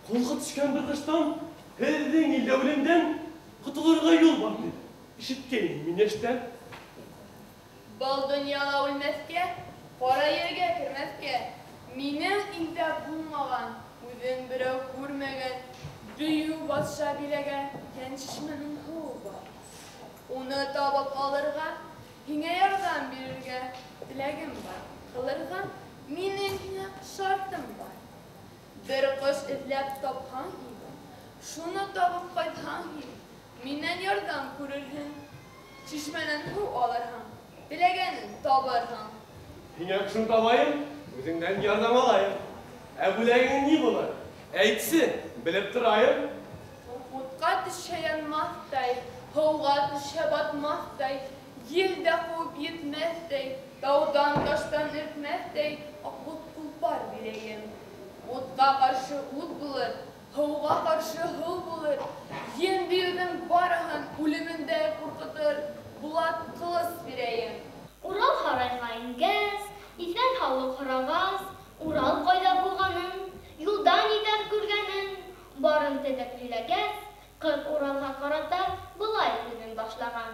қолға түскен бір қыштан herden ilevlimden kutulurga yol var dedi. İşitkeyin mineşten. Bal dünyala ölmezke, para yerge kirmezke. Mine intep bulmagan, üzün birey görmegen, düyü basşa bilegen, gençişmenin huğu var. Onu tabap alırga, hine yardan bilirge, dilegim var. Kılırga, minekine şartım var. Bir kış izlep taphan gibi, şunu tabıp kaythan gibi. Minen yardan kururhun, çişmenen huğu alırhan, dilegenin tabarhan. Hine şunu tabayım, özünden yardım alayım. Ebulegin ne bulur? Eğitsin, bilip durayım. Utqa düşeyen mahtay, huğga düşe batmahtay, yilde kup yetmezday, dağdan taştan ürkmezday, akut kulpar bileyim. Utqa karşı ut bulur, huğga karşı hıl bulur, yendiğinin barahın ölümünde kurkutur, bulat kılıs bileyim. Ural harayga ingez, isen halı kıravaz, Ural koyda bulganın, yoldan eder görgenin, barın tedeklilegez, 40 Ural'a karatar, bulay günün başlagan.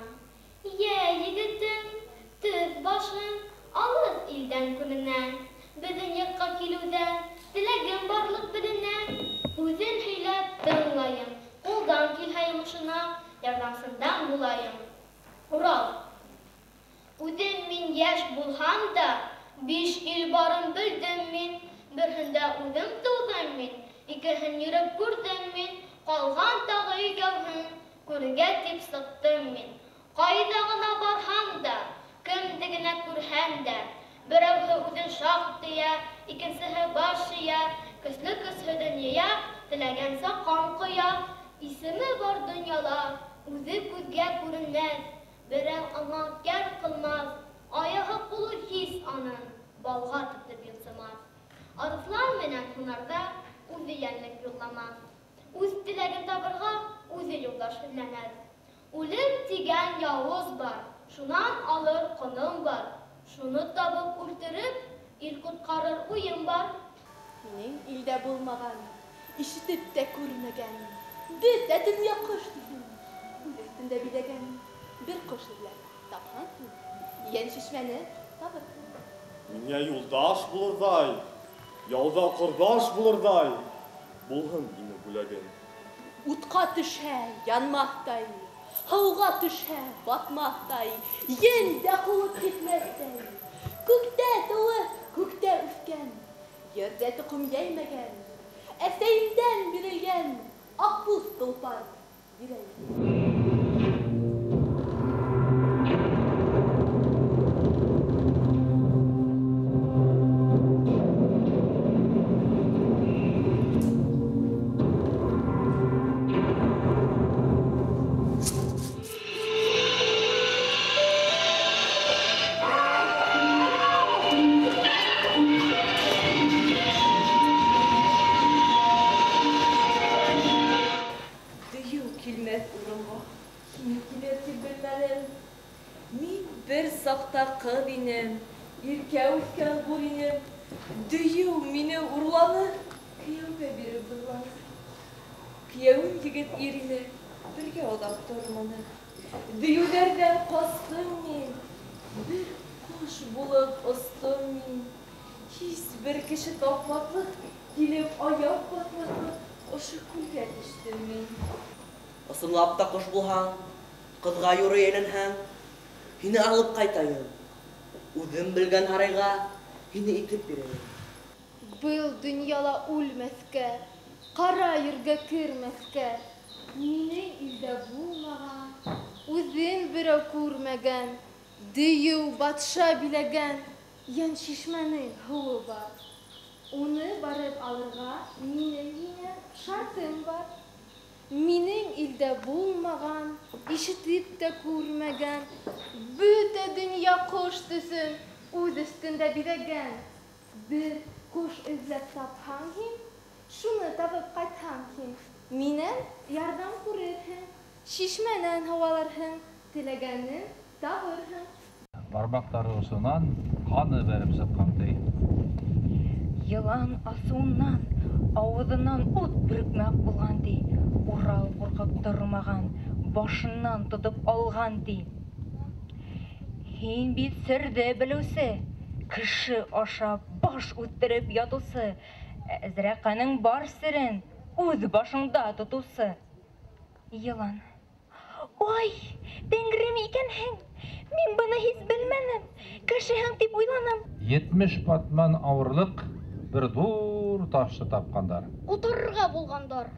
Ye yigitim, tüz başın, alız ilden gününe, bizim yakka kilüden, dilegin barlık birine, üzün hiylep dırınlayım, koldan kilhaymışına, yardımsından bulayım. Ural, üzün min yaş bulham da, 5 il barın bildim min, birhinde uzun tuğdum min, ikihin yürüp gördüm min, kalgan tağı gavhın, kurge tip sıktım min. Kaydağına barham da, kimdigine kurhem da, birevhi uzun şahtıya, ikincisi başıya, kıslı dünyaya, dilegense kankıya, ismi var dünyala, uzun gözge görünmez, Берәү аңа кәр кылмас, аяғы булыр хис аның, балға тотып йылсымас. Арыслан менән һунарда үзе йәнлек юлламас. Үз теләген табырға үзе юлдаш эзләмәс. Үлем тигән явыз бар, шунан алыр ҡоным бар. Шуны табып үлтереп, ил ҡотҡарыр уйым бар. Минең илдә булмаған, ишетеп тә күрмәгән, бөтә дөнья ҡош тиһен. Үҙ өҫтөндә биләгән бер ҡош эҙләп тапһаң, йән шишмәне табырһың. Миңә юлдаш булырҙай, яуҙа ҡорҙаш булырҙай, булһын ине бүләген. Утҡа төшһә, янмаҫтай, һыуға төшһә, батмаҫтай, ендә ҡыуып китмәҫтәй. Күктә тыуып, күктә үҫкән, ерҙә тоҡом йәймәгән, әсәйемдән бирелгән аҡбуҙ толпар йөрәгем. Ҡыҙ инем, иркә үҫкән ҙур инем, дөйөү мине урланы, кейәүгә биреп ҙурланы. Кейәүем егет ир ине, бергә оҙаҡ торманы. Дөйөүҙәрҙән ҡастым мин, бер ҡош булып остом мин. Һис бер кеше тапмаҫлыҡ, килеп аяҡ баҫмаҫлыҡ, ошо күлгә төштөм мин. Ысынлап та ҡош булһаң, ҡыҙға юрый әйләнһәң, һине алып ҡайтайым. Үҙем белгән һарайға һине итеп бирәйем. Был донъяла үлмәҫкә, ҡара ергә кермәҫкә. Минең илдә булмаған, үҙен берәү күрмәгән, дөйөү батша биләгән, йән шишмәнең һыуы бар. Уны барып алырға минең һиңә шартым бар. Минең илдә булмаған, ишетеп тә күрмәгән, бөтә дөнья ҡош төсөн үҙ өҫтөндә биҙәгән. Бер ҡош эҙләп тапһаң һин, шуны табып ҡайтһаң һин, минән ярҙам күрерһең, шишмәнән һауаларһың, теләгәнен табырһың. Бармаҡтары осонан ҡаны бәреп сыҡҡандай. Йылан асыуынан, ауыҙынан ут бөрөкмәк булған ди. Урал ҡурҡып тормаған, башынан тотоп алған ди. Һин бит серҙе белеүсе, кеше ашап баш үттереп ятыусы, Әзрәҡәнең бар серен үҙ башыңда тотоусы. Йылан: Ой, Тәңрем икәнһең, мин быны һис белмәнем, кешеһең тип уйланым. 70 батман ауырлыҡ бер ҙур ташты тапҡандар. Ҡутырырға булғандар.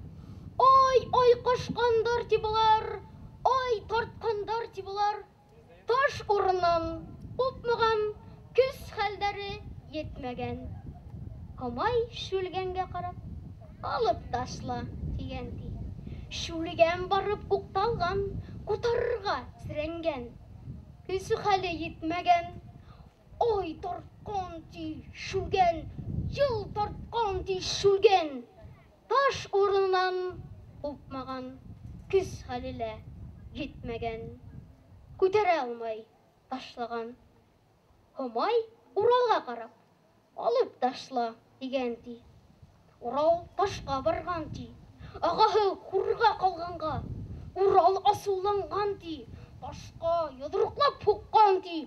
Ой, ҡашҡандар ти былар, ой, тартҡандар ти былар. Таш урынын ҡупмаған, көс хәлдәре етмәгән. Һамай шүлгәнгә ҡарап, алып ташла тигән ти. Шүлгән барып уҡталған, ҡутарырға сирәнгән. Көсө хәле етмәгән. Ой, тартҡан ти шүлгән, йыл тартҡан ти шүлгән. Таш урынынан ҡупмаған, көс хәле лә етмәгән. Күтәрә алмай ташлаған. Һамай Уралға ҡарап, алып ташла тигән ти. Урал ташҡа барған ти. Ағаһы һурға ҡалғанға. Урал асыуланған ти. Ташҡа йоҙроҡлап һуҡҡан ти.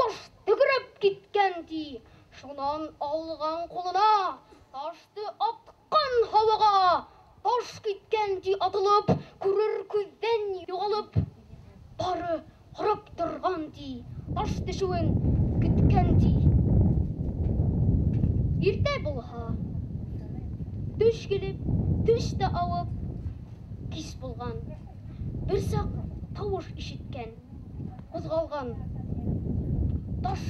Таш тәгәрәп киткән ти. Шунан алған ҡулына ташты атҡан һауаға. Таш киткән ти атылып, күрер күҙҙән юғалып. Бары ҡарап торған ти. Таш төшөүен көткән ти. Иртә булһа, төш килеп, төш тә ауып, кис булған. Бер саҡ тауыш ишеткән, ҡуҙғалған. Таш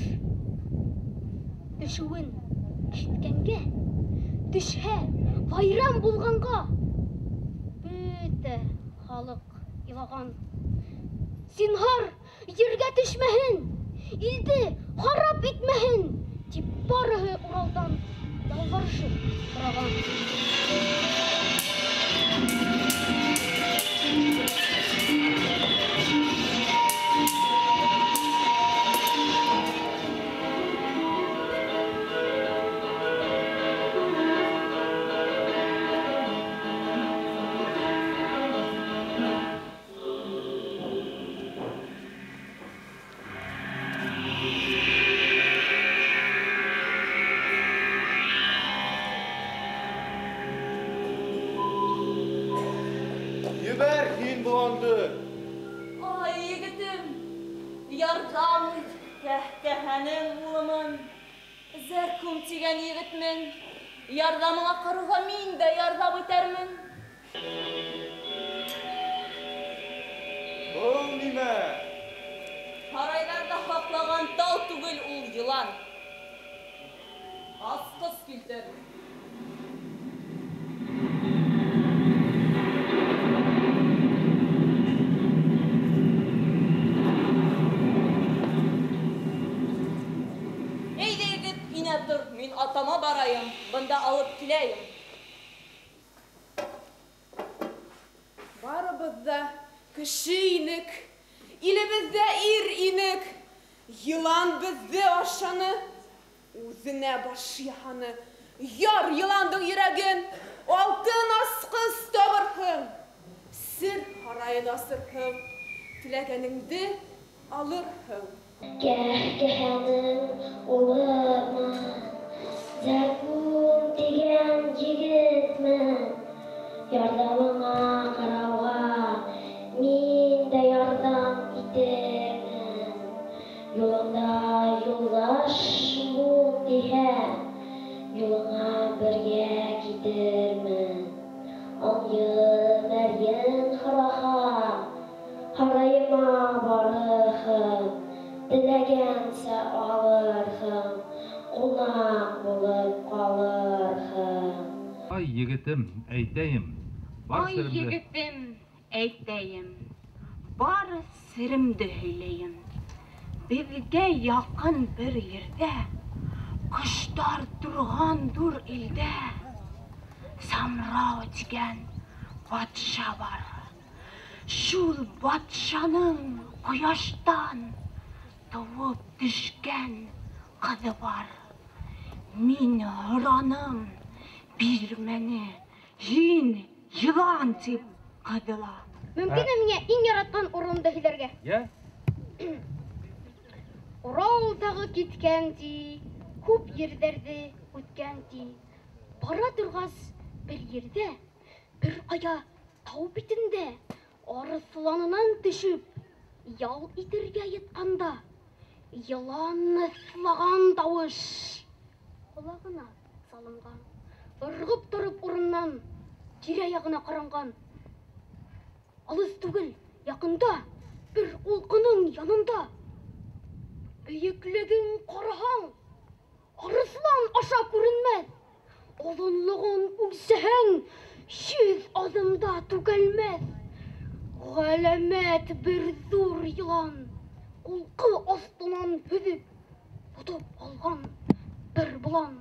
төшөүен ишеткәнгә, төшһә, байрам булғанға. Бөтә халыҡ илаған. Зинһар, ергә төшмәһен, илде харап итмәһен, дип барыһы Уралдан ялварышып торган. Ебәр һин буланды. Ай, егетем, ярдам ит, кәһкәһәнең улымын. Зәркүм тигән егетмен. Ярдамыңа ҡарыға мин дә ярдам итәрмен. Был нимә? Һарайҙарҙа һаҡлаған тау түгел ул йылан. Асҡыс килтер. Әйҙә егет, инә тор, мин атама барайым, бында алып киләйем. Барыбыҙ да кеше инек, илебеҙҙә ир инек. Йылан беҙҙе ашаны, үҙенә баш яһаны. Яр йыландың йөрәген, алтын асҡыс табырһың. Сер һарайын асырһың, теләгәнеңде алырһың. Кәһкәһәнең улымын, Зәркүм тигән егетмен. Ярдамыңа ҡарауға мин дә ярдам итермен. Юлыңда юлдаш бул диһә, юлыңа бергә китермен. Алйы мәрйен һораһа, һарайыма барырһың. Теләгәнсә алырһың, ҡунаҡ булып ҡалырһың. Ай, егетем, әйтәйем. Бар Ай, серемде. егетем, әйтәйем. Бары серемде һөйләйем. Беҙгә яҡын бер ерҙә, ҡоштар торған ҙур илдә, Самрау тигән батша бар. Шул батшаның ҡояштан тыуып төшкән ҡыҙы бар. Мин һораным, бирмәне. Һин йылан тип ҡыҙыла. Мөмкинме миңә иң яраткан урынды һөйләргә? Я? Уралдағы киткән ди, күп ерҙәрҙе үткән ди. Бара торғас, бер ерҙә, бер ҡая тау битендә, арыҫланынан төшөп, ял итергә йытҡанда, йылан ыҫлаған тауыш ҡолағына салынған. Ырғып тороп урыннан, тирә-яғына ҡаранған. Алыҫ түгел, яҡында, бер улҡының янында. Бейеклеген ҡараһаң, арыҫлан аша күренмәҫ. Оҙонлоғон үлсәһәң, 100 аҙымда түгелмәҫ. Ғәләмәт бер ҙур йылан, ҡулҡы аҫтынан һөҙөп, тотоп алған бер болан.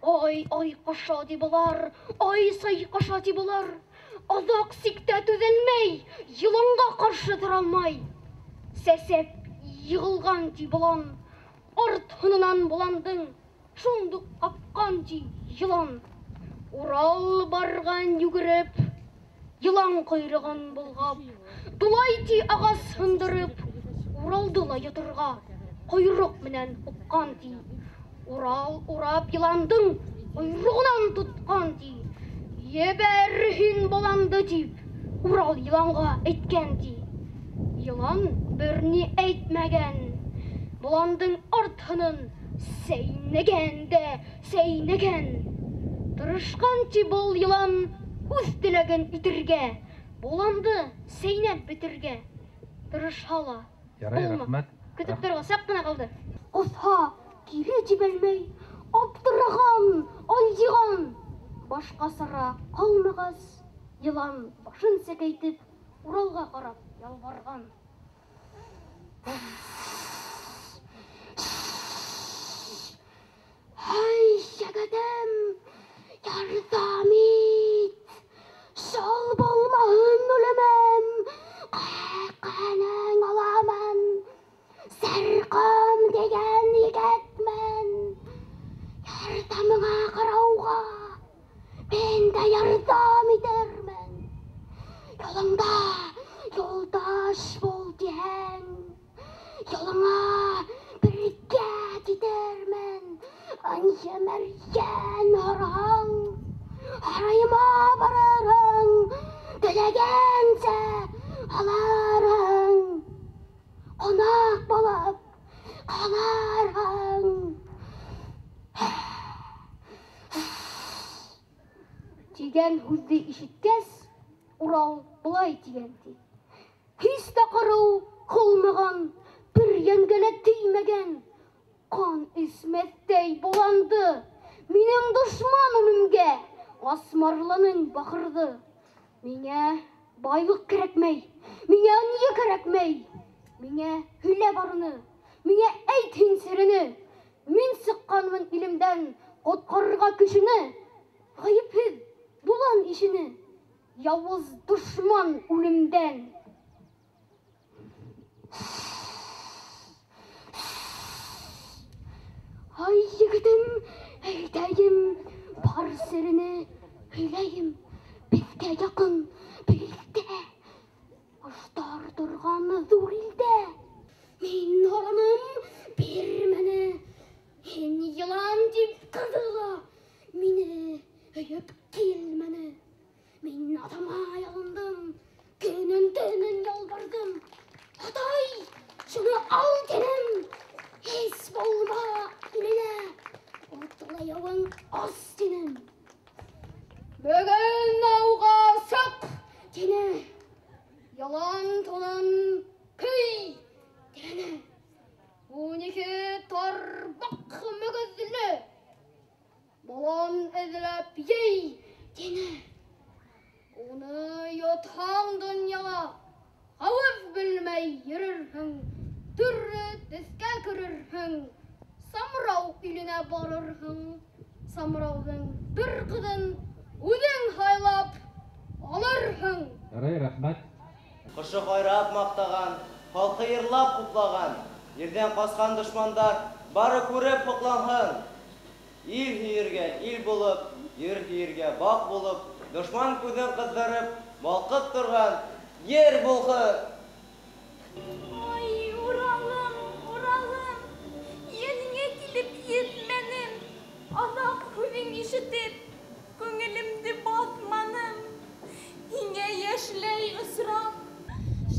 Ай ҡаша ди былар, ай сай ҡаша ди былар. Аҙаҡ сиктә түҙелмәй, йыланға ҡаршы тора алмай. Сәсәп йығылған ди болан, арт һынынан боландың, шундуҡ ҡапҡан ди йылан. Урал барған йүгереп, йылан ҡойроғон болғап, дулай ди ағас һындырып, Уралды ла йоторға ҡойроҡ менән һуҡҡан ди. Урал урап йыландың ҡойроғонан тотҡан ди. Ебәр һин боланды тип, Урал йыланға әйткән ди. Йылан бер ни әйтмәгән. Боландың арт һынын сәйнәгән дә сәйнәгән. Тырышҡан ти был йылан үҙ теләген итергә, боланды сәйнәп бетергә. Тырышһа ла, Ярай, рәхмәт. көтөп торға саҡ ҡына ҡалды. Ҡоҫһа, кире тибәлмәй, аптыраған, алйыған. Башҡа сара ҡалмағас, йылан башын сәкәйтеп, Уралға ҡарап ялбарған. Hay şagadım, yardım et. Şol bolmağın ölümüm, qayqaның alaman. Sərqam degen yigitmen. Yardımına qarauğa, ben de yardım edermen. Yolunda yoldaş bol diyen, yoluna birge gidermen. Anca mergen harang, harayıma vararang, dilegense alarang. Konak bolup kalarang. Деген хүзді ишіткес, Урал бұлай дегенді. Хисті қарау қылмаған, бір еңгелі түймеген, қан ісметтей боланды. Менің дұшман үнімге, асмарлының бақырды. Мене байлық керекмей, мене не керекмей. Мене хүле барыны, мене әйтін сіріні. Мен сыққанмын илімден, қотқарға күшіні. Ғайыпсыз bulan işini, yavuz düşman ölümden. Ay yiğidim, eydeyim, bar serini hileyim. Bizge yakın, birlikte, uçtar durganı zor ilde. Min oranım bir mene, en yılan dip kızıla, mine höyüp gelmene. Min adama yalındım, günün tünün yalvardım. Aday, şunu al dedim, hiç bolma iline. Otlayavın az dedim. Bugün avga sık dene, yalan tonan köy dene. 12 torbak mügüzlü, balon ezilip yey dene. Onu yotağın dünyaya havuz bilmey yürürhün, türlü diske kürürhün, Samrav iline barırhın, Samrav'ın bir kızın uzun haylap alırhın. Ярай, рахмат. Кышы кайрап мактаган, халкы йырлап куплаган, ерден каскан душмандар бары күреп хукланһын. Ил һиергә ил булып, ер һиергә бак булып, душман күзен кыздырып, балкып торган ер булһын. Ay Uralım, Uralım, yerine gidip yetmenim, adak hüvün işitip, köngülümdü batmanım, yine yaşlay ısrap,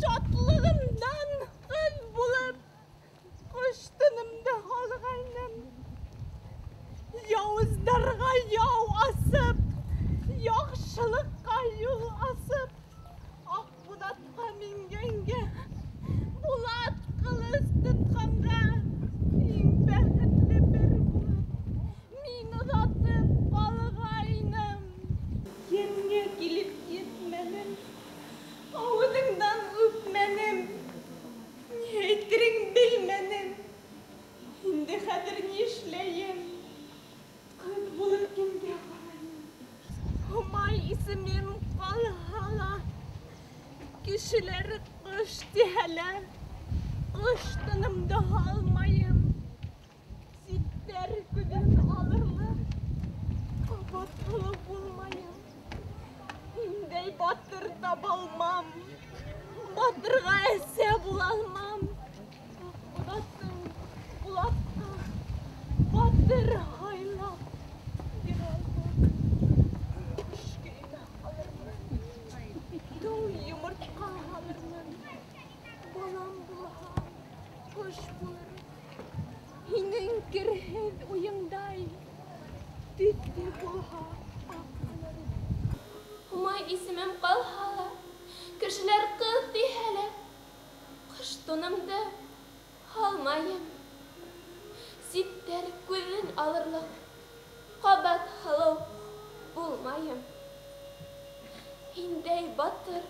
şatlığımdan kız bulup, kuştunumda halgayным, Yavuzlarga yav asıp, yaxşılıkka yol asıp, Akbudatqa mingenge, Bulat kılıç tutqanda, en bәхетле bir bulup, min uzatıp balgayным. Yerine gelip yetmenim, ağzından öpmenim, neytirin bilmenim. Şimdi hadir nişleyim, kız bulup kimge karayım. Umay ismim kalhala, kişileri kış diyeler, kıştınımda almayım. Sitter güden alırlar, kapatılı bulmayım. Hindey batır da balmam, batırga ese bulalmam. Bulatın, bulatın, batır haylap, bir almak. Kuş köyüne alırmın, doğu yumurtqa alırmın. Balam bulha, kuş bulur. Hinin kirhez uyumday, tüttü bulha, akılırım. Umay ismim kalhala, kişiler kız dihele. Kıştunumda halmayım. Sitter gözün alırlık, kabat halı bulmayım. Hindey batır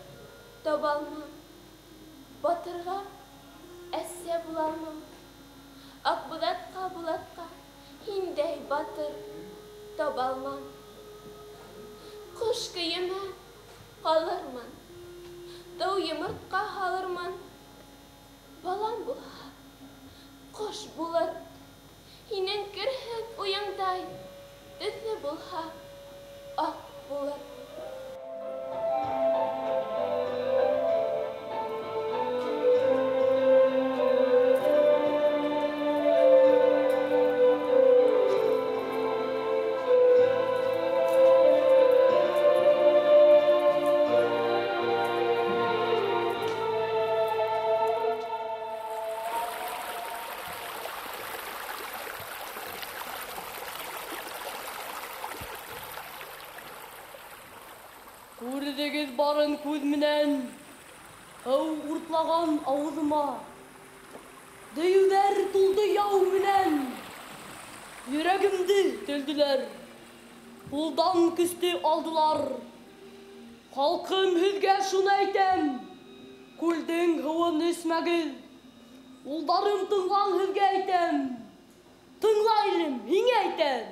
tabalmam, batırga esse буламын. Акбулатка булатка һиндәй батыр табалман. Кош киеме калырмын. Тау йомыртка халырмын. Балам булһа, кош булыр. Һинең керһеҙ уяңдай, төҫө булһа, ак булыр. Күрдегез барын күҙ менән, һыу уртлаган ауыҙыма. Дөйөүҙәр тулды яу менән, йөрәгемде телделәр. Ҡулдан көстө алдылар. Халҡым, һеҙгә шуны әйтәм, күлдең һыуын эсмәгеҙ. Улдарым, тыңлаң, һеҙгә әйтәм. Тыңлайым, һиңә әйтәм.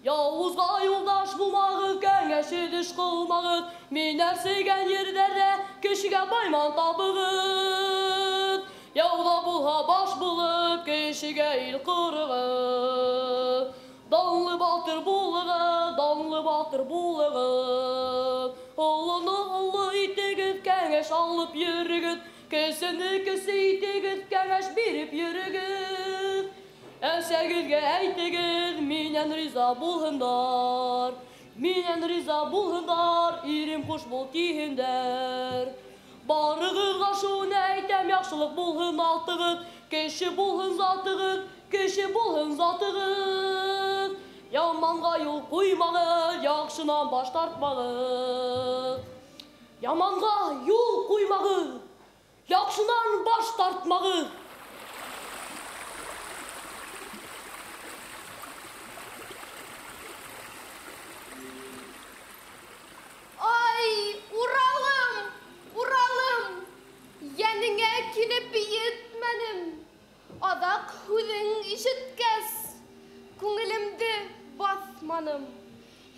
Яуызға юлдаш булмағыҙ, кәңәшһеҙ эш ҡылмағыҙ. Мин әрсегән ерҙәрҙә кешегә байман табығыҙ. Яуҙа булһа баш булып, кешегә ил ҡырығыҙ. Данлы батыр булығыҙ, данлы батыр булығыҙ. Олоно оло итегеҙ, кәңәш алып йөрөгөҙ. Кесене кесе итегеҙ, кәңәш биреп йөрөгөҙ. Әсәгеҙгә әйтегеҙ, минән риза булһындар. Минән риза булһындар, ирем хуш бул тиһендәр. Барығыҙға шуны әйтәм, яҡшылыҡ булһын алтығыҙ. Кеше булһын затығыҙ, кеше булһын затығыҙ. Яманға юл ҡуймағыҙ, яҡшынан баш тартмағыҙ. Яманға юл ҡуймағыҙ, яҡшынан баш тартмағыҙ. Уралым, уралым, йәнеңә килеп етмәнем. Аҙаҡ һүҙең ишеткәс, күңелемде баҫманым.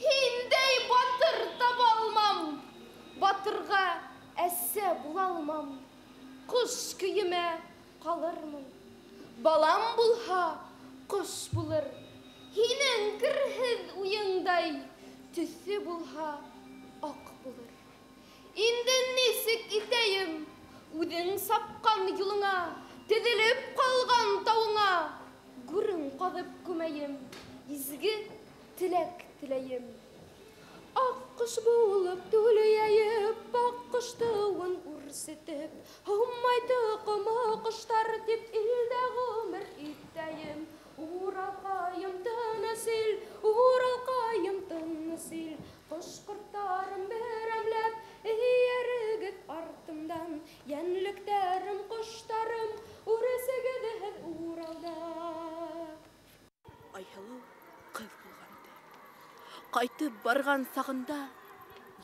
Һиндәй батыр таба алмам, батырға әсә була алмам. Ҡош көйөмә ҡалырмын. Балам булһа, ҡош булыр. Һинең керһеҙ уйыңдай, төҫө булһа, ак булыр. Инде нисек итәйем, үҙең сапҡан юлыңа, теҙелеп ҡалған тауыңа, гүрең ҡаҙып күмәйем, изге теләк теләйем. Ак ҡош булып түләйеп, ак ҡоштауын үрсетеп, һаумайды ҡома ҡоштар тип илдә ғүмер итәйем. Уралҡайым тыныс ил, уралҡайым тыныс ил, ҡош-ҡорттарым берәмләп, эйәрегеҙ артымдан, йәнлектәрем, ҡоштарым, үрәсегеҙ һеҙ Уралда. Айһылыу ҡыҙ булғанды. Ҡайтып барған сағында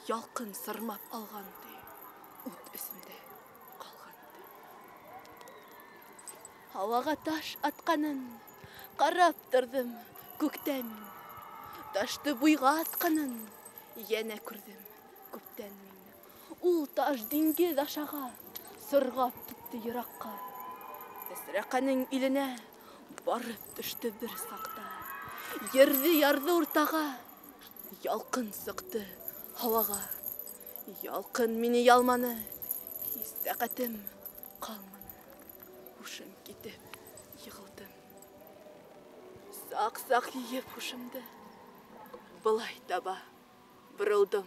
ялҡын сырмап алғанды. Ут эсендә ҡалғанды. Һауаға таш атҡанын ҡарап торҙом күктән. Ташты буйға атҡанын йәнә күрҙем күптән мин. Ул таш диңгеҙ ашаға сырғап китте йыраҡҡа. Тәсрәҡәнең иленә барып төштө бер саҡта. Ерҙе ярҙы уртаға, ялҡын сыҡты һауаға. Ялҡын мине ялманы, һис тәҡәтем ҡалманы. Һушым китеп йығылдым. Саҡ-саҡ йыйып һушымды, былай таба боролдом.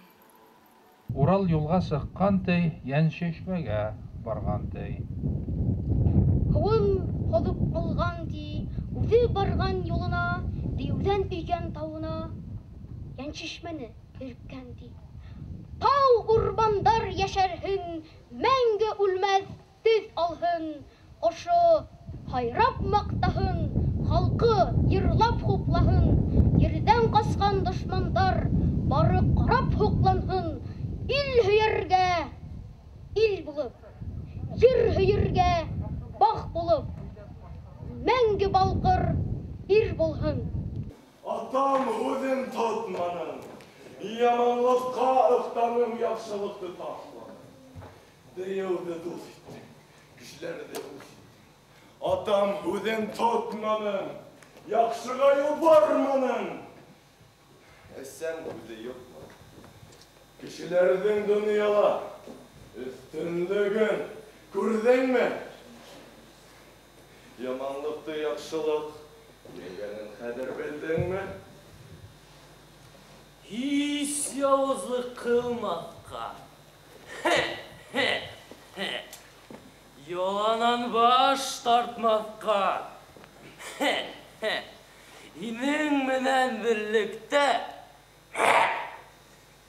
Урал юлға сыҡҡан-тый, Йәншишмәгә барған-тый. Һыуын һоҙоп алған ди, үҙе барған юлына, Дейеүҙән өйгән тауына, Йәншишмәне ирккән ди. Тау урмандар йәшәрһен, мәңге үлмәҫ төҫ алһын. Ошо һайрап маҡтаһын, халҡы йырлап хуплаһын. Ерҙән ҡасҡан дошмандар бары ҡарап һоҡланһын. Ил һөйәргә ил булып, ер һөйөргә баҡ булып, мәңгі балқыр ир булһын. Атам һүҙен тотманың, яманлыҡҡа ыҡтаның, яҡшылыҡты ташланың. Дыйыуҙы дуҫ иттең, кешеләрҙе үс иттең. Атам һүҙен тотманың, яҡшыға юбарманың. Әсәм һүҙе юҡмы? Кешеләрҙең донъяла өҫтөнлөгөн күрҙеңме? Яманлыҡты яҡшылыҡ егәнен хәҙер белдеңме? Һис яуызлыҡ ҡылмаҫҡа. Яланан баш тартмаҫҡа. Һинең менән берлектә,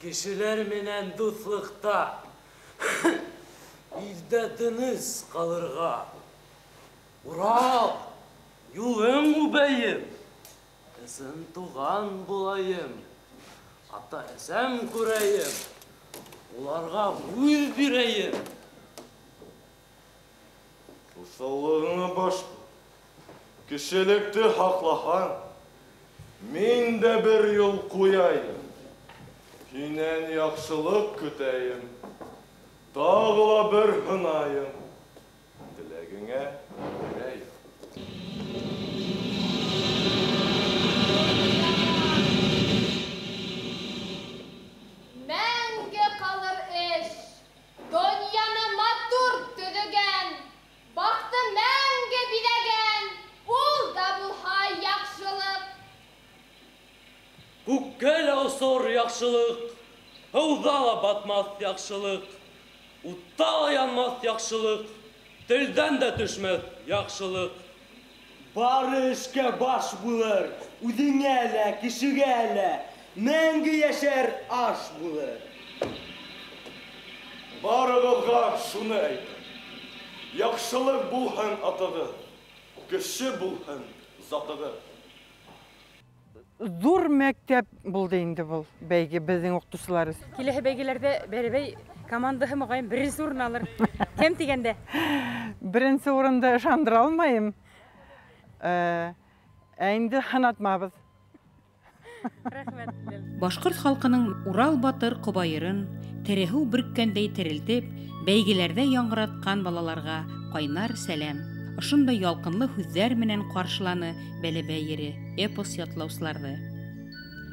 кешеләр менән дуҫлыҡта, илдә тыныс ҡалырға. Урал! Юлың үбәйем, ызын туған булайым, ата әсәм күрәйем, уларға үҙ бирәйем. Усаллығыңа баш бұл, кешелекте һаҡлаһаң, мин дә бер юл ҡуяйым, һинән яҡшылыҡ көтәйем, тағы ла бер һынайым, теләгеңә бирәйем. Мәңге қалыр эш, донъяны матур төҙөгән, баҡты мәңге биҙәгән, ул да булһа яҡшылыҡ. Күккә лә осор яҡшылыҡ, һыуҙа ла батмаҫ яҡшылыҡ, утта ла янмаҫ яҡшылыҡ, телдән дә төшмәҫ яҡшылык. Бары эшкә баш булыр, үҙеңә лә, кешегә лә, мәңге йәшәр аш булыр. Барығыҙға шуны әйтәм. Яҡшылыҡ булһын атығыҙ, кеше булһын затығыҙ. Зур мәктәп булды инде был бәйге безнең уҡытыусылар өсөн. Киләһе бәйгеләрҙә Бәребәй командаһы моғайын беренсе урын алыр. Кем тигәндә? Беренсе урында ышандыра алмайым. Инде һынатмабыҙ. Башҡорт халҡының Урал батыр ҡобайырын тереһү бөрккәндәй терелтеп, бәйгеләрҙә яңғыратҡан балаларға ҡайнар сәләм. Ошондай ялҡынлы һүҙҙәр менән ҡаршыланы Бәләбәй ере эпос ятлаусыларҙы.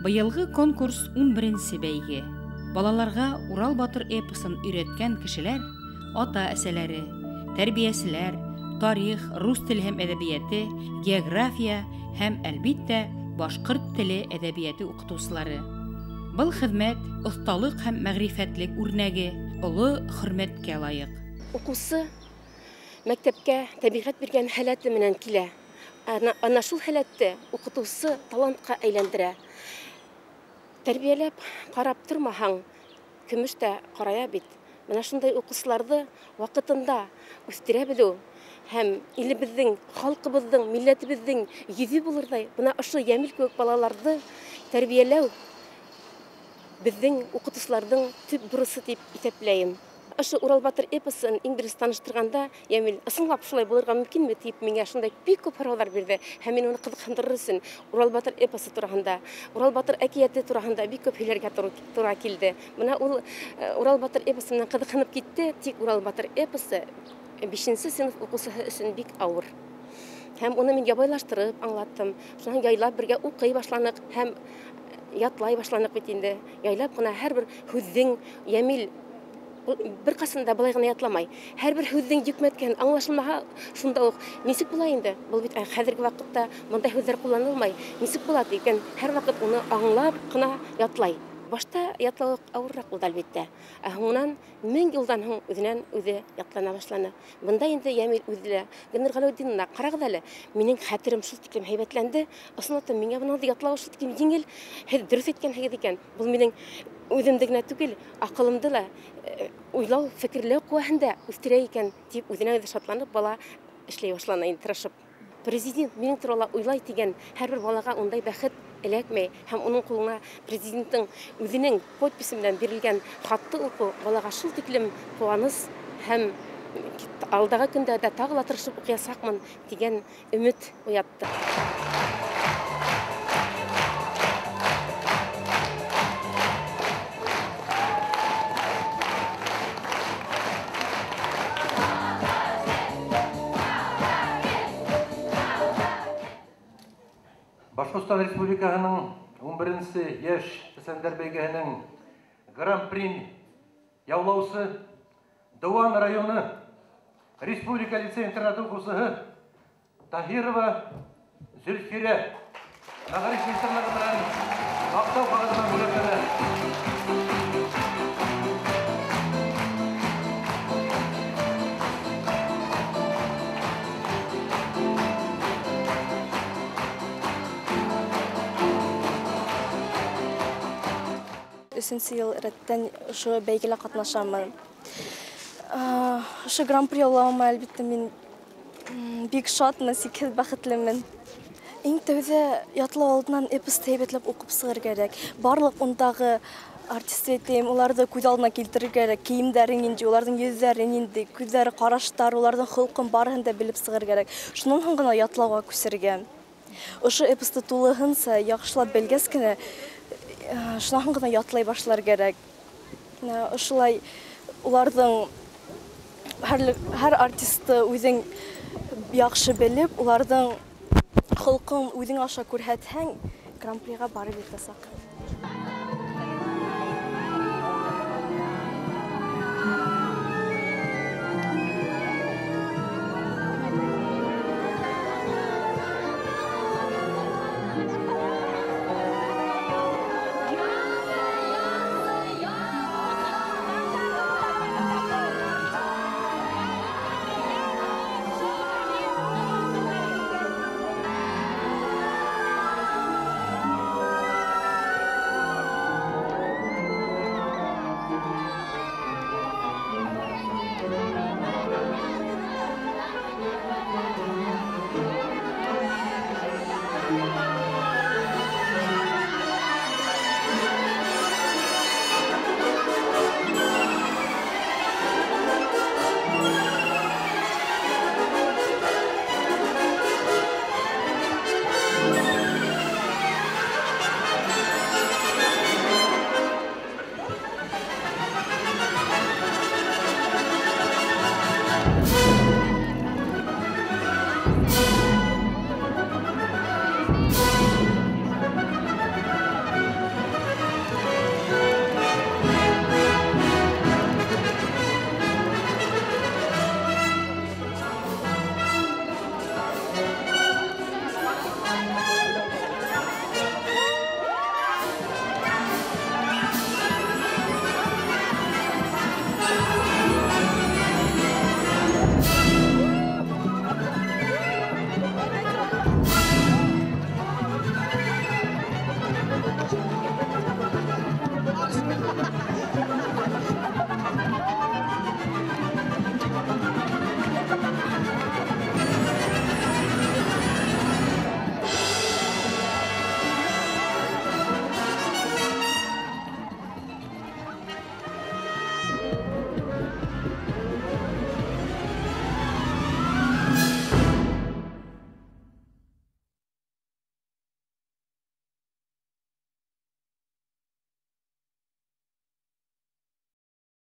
Быйылғы конкурс 11-нсе бәйге. Балаларға Урал батыр эпосын өйрәткән кешеләр, ата-әсәләре, тәрбиәселәр, тарих, рус теле һәм әҙәбиәте, география һәм, әлбиттә, башҡорт теле әҙәбиәте уҡытыусылары. Был хеҙмәт оҫталыҡ һәм мәғрифәтлек үрнәге, оло хөрмәткә лайыҡ. Уҡыусы мәктәпкә тәбиғәт биргән һәләте менән килә. Ана шул һәләтте уҡытыусы талантҡа әйләндерә. Тәрбиәләп ҡарап тормаһаң, көмөш тә ҡарая бит. Менә шундай уҡыусыларҙы ваҡытында үҫтерә белеү һәм илебеҙҙең, халҡыбыҙҙың, милләтебеҙҙең йөҙө булырҙай, бына ошо йәмил кеүек балаларҙы тәрбиәләү беҙҙең уҡытыусыларҙың төп бурысы тип иҫәпләйем. Ошо Урал батыр эпосын иң беренсе таныштырғанда, Йәмил, ысынлап шулай булырға мөмкинме тип миңә шундай бик күп һорауҙар бирҙе. Һәм мин уны ҡыҙыҡһындырыр өсөн Урал батыр эпосы тураһында, Урал батыр әкиәте тураһында бик күп һөйләргә тура килде. Бына ул Урал батыр эпосы менән ҡыҙыҡһынып китте, тик Урал батыр эпосы 5-нсе сыйныф уҡыусыһы өсөн бик ауыр. Һәм уны мин ябайлаштырып аңлаттым. Шунан яйлап бергә уҡый башланыҡ һәм ятлай башланыҡ бит инде. Яйлап ҡына һәр бер һүҙҙең Йәмил бер ҡасан да былай ғына ятламай. Һәр бер һүҙҙең йөкмәткән аңлашылмаһа, шунда уҡ нисек була инде? Был бит хәҙерге ваҡытта бындай һүҙҙәр ҡулланылмай. Нисек була дигән һәр ваҡыт уны аңлап ҡына ятлай. Башта ятлауы ауырыраҡ булды, әлбиттә. Ә һуңынан 1000 йылдан һуң үҙенән үҙе ятлана башланы. Бында инде Йәмил үҙе лә Гөлнур Ғәләүетдиновна, ҡарағыҙ әле, минең хәтерем шул тиклем һәйбәтләнде. Ысынлап миңә бынауҙы ятлауы шул тиклем еңел. Һеҙ дөрөҫ әйткәнһегеҙ икән. Был минең үҙемде генә түгел, аҡылымды ла уйлау, фекерләү ҡеүәһендә үҫтерә икән тип үҙенә үҙе шатланып, бала эшләй башланы инде, тырышып. Президент минең турала уйлай тигән һәр бер балаға ундай бәхет эләкмәй, һәм уның ҡулына президенттың үҙенең подписы менән бирелгән хатты уҡыу балаға шул тиклем ҡыуаныс һәм алдағы көндәрдә тагы ла тырышып укыясакмын дигән өмет уятты. Башкортстан Республикасының 11-нче яшь пәсәндәр бәйгеһенең гран-при яулаусы Дауан районы Республика лицей-интернат укучысы Тахирова Зөлфирә мәгариф министрлыгы белән мактау кагазына бүләкләнә. Өсенче ел рәттән ошо бәйгелә катнашамын. Ошо гран-при яулауыма әлбәттә мин бик шатмын, сикез бәхетлемен. Иң тәүдә ятлау алдыннан эпосты әйбәтләп укып сыгыр кирәк. Барлык ундагы артистларым, уларны күз алдына килтерергә кирәк. Киемдәре нинди, уларның йөзләре нинди, күзләре, караштары, уларның холкын барыһын да белеп сыгыр кирәк. Шуннан соң гына ятлауга күсергән. Ошо эпосты тулыгынса яхшылап белгәс кенә шуннан гына ятлай башлар кирәк. Ошулай уларның һәр артистты үзең яхшы белеп, уларның холкын үзең аша күрһәтһәң, гран-прига барып җитәсәк.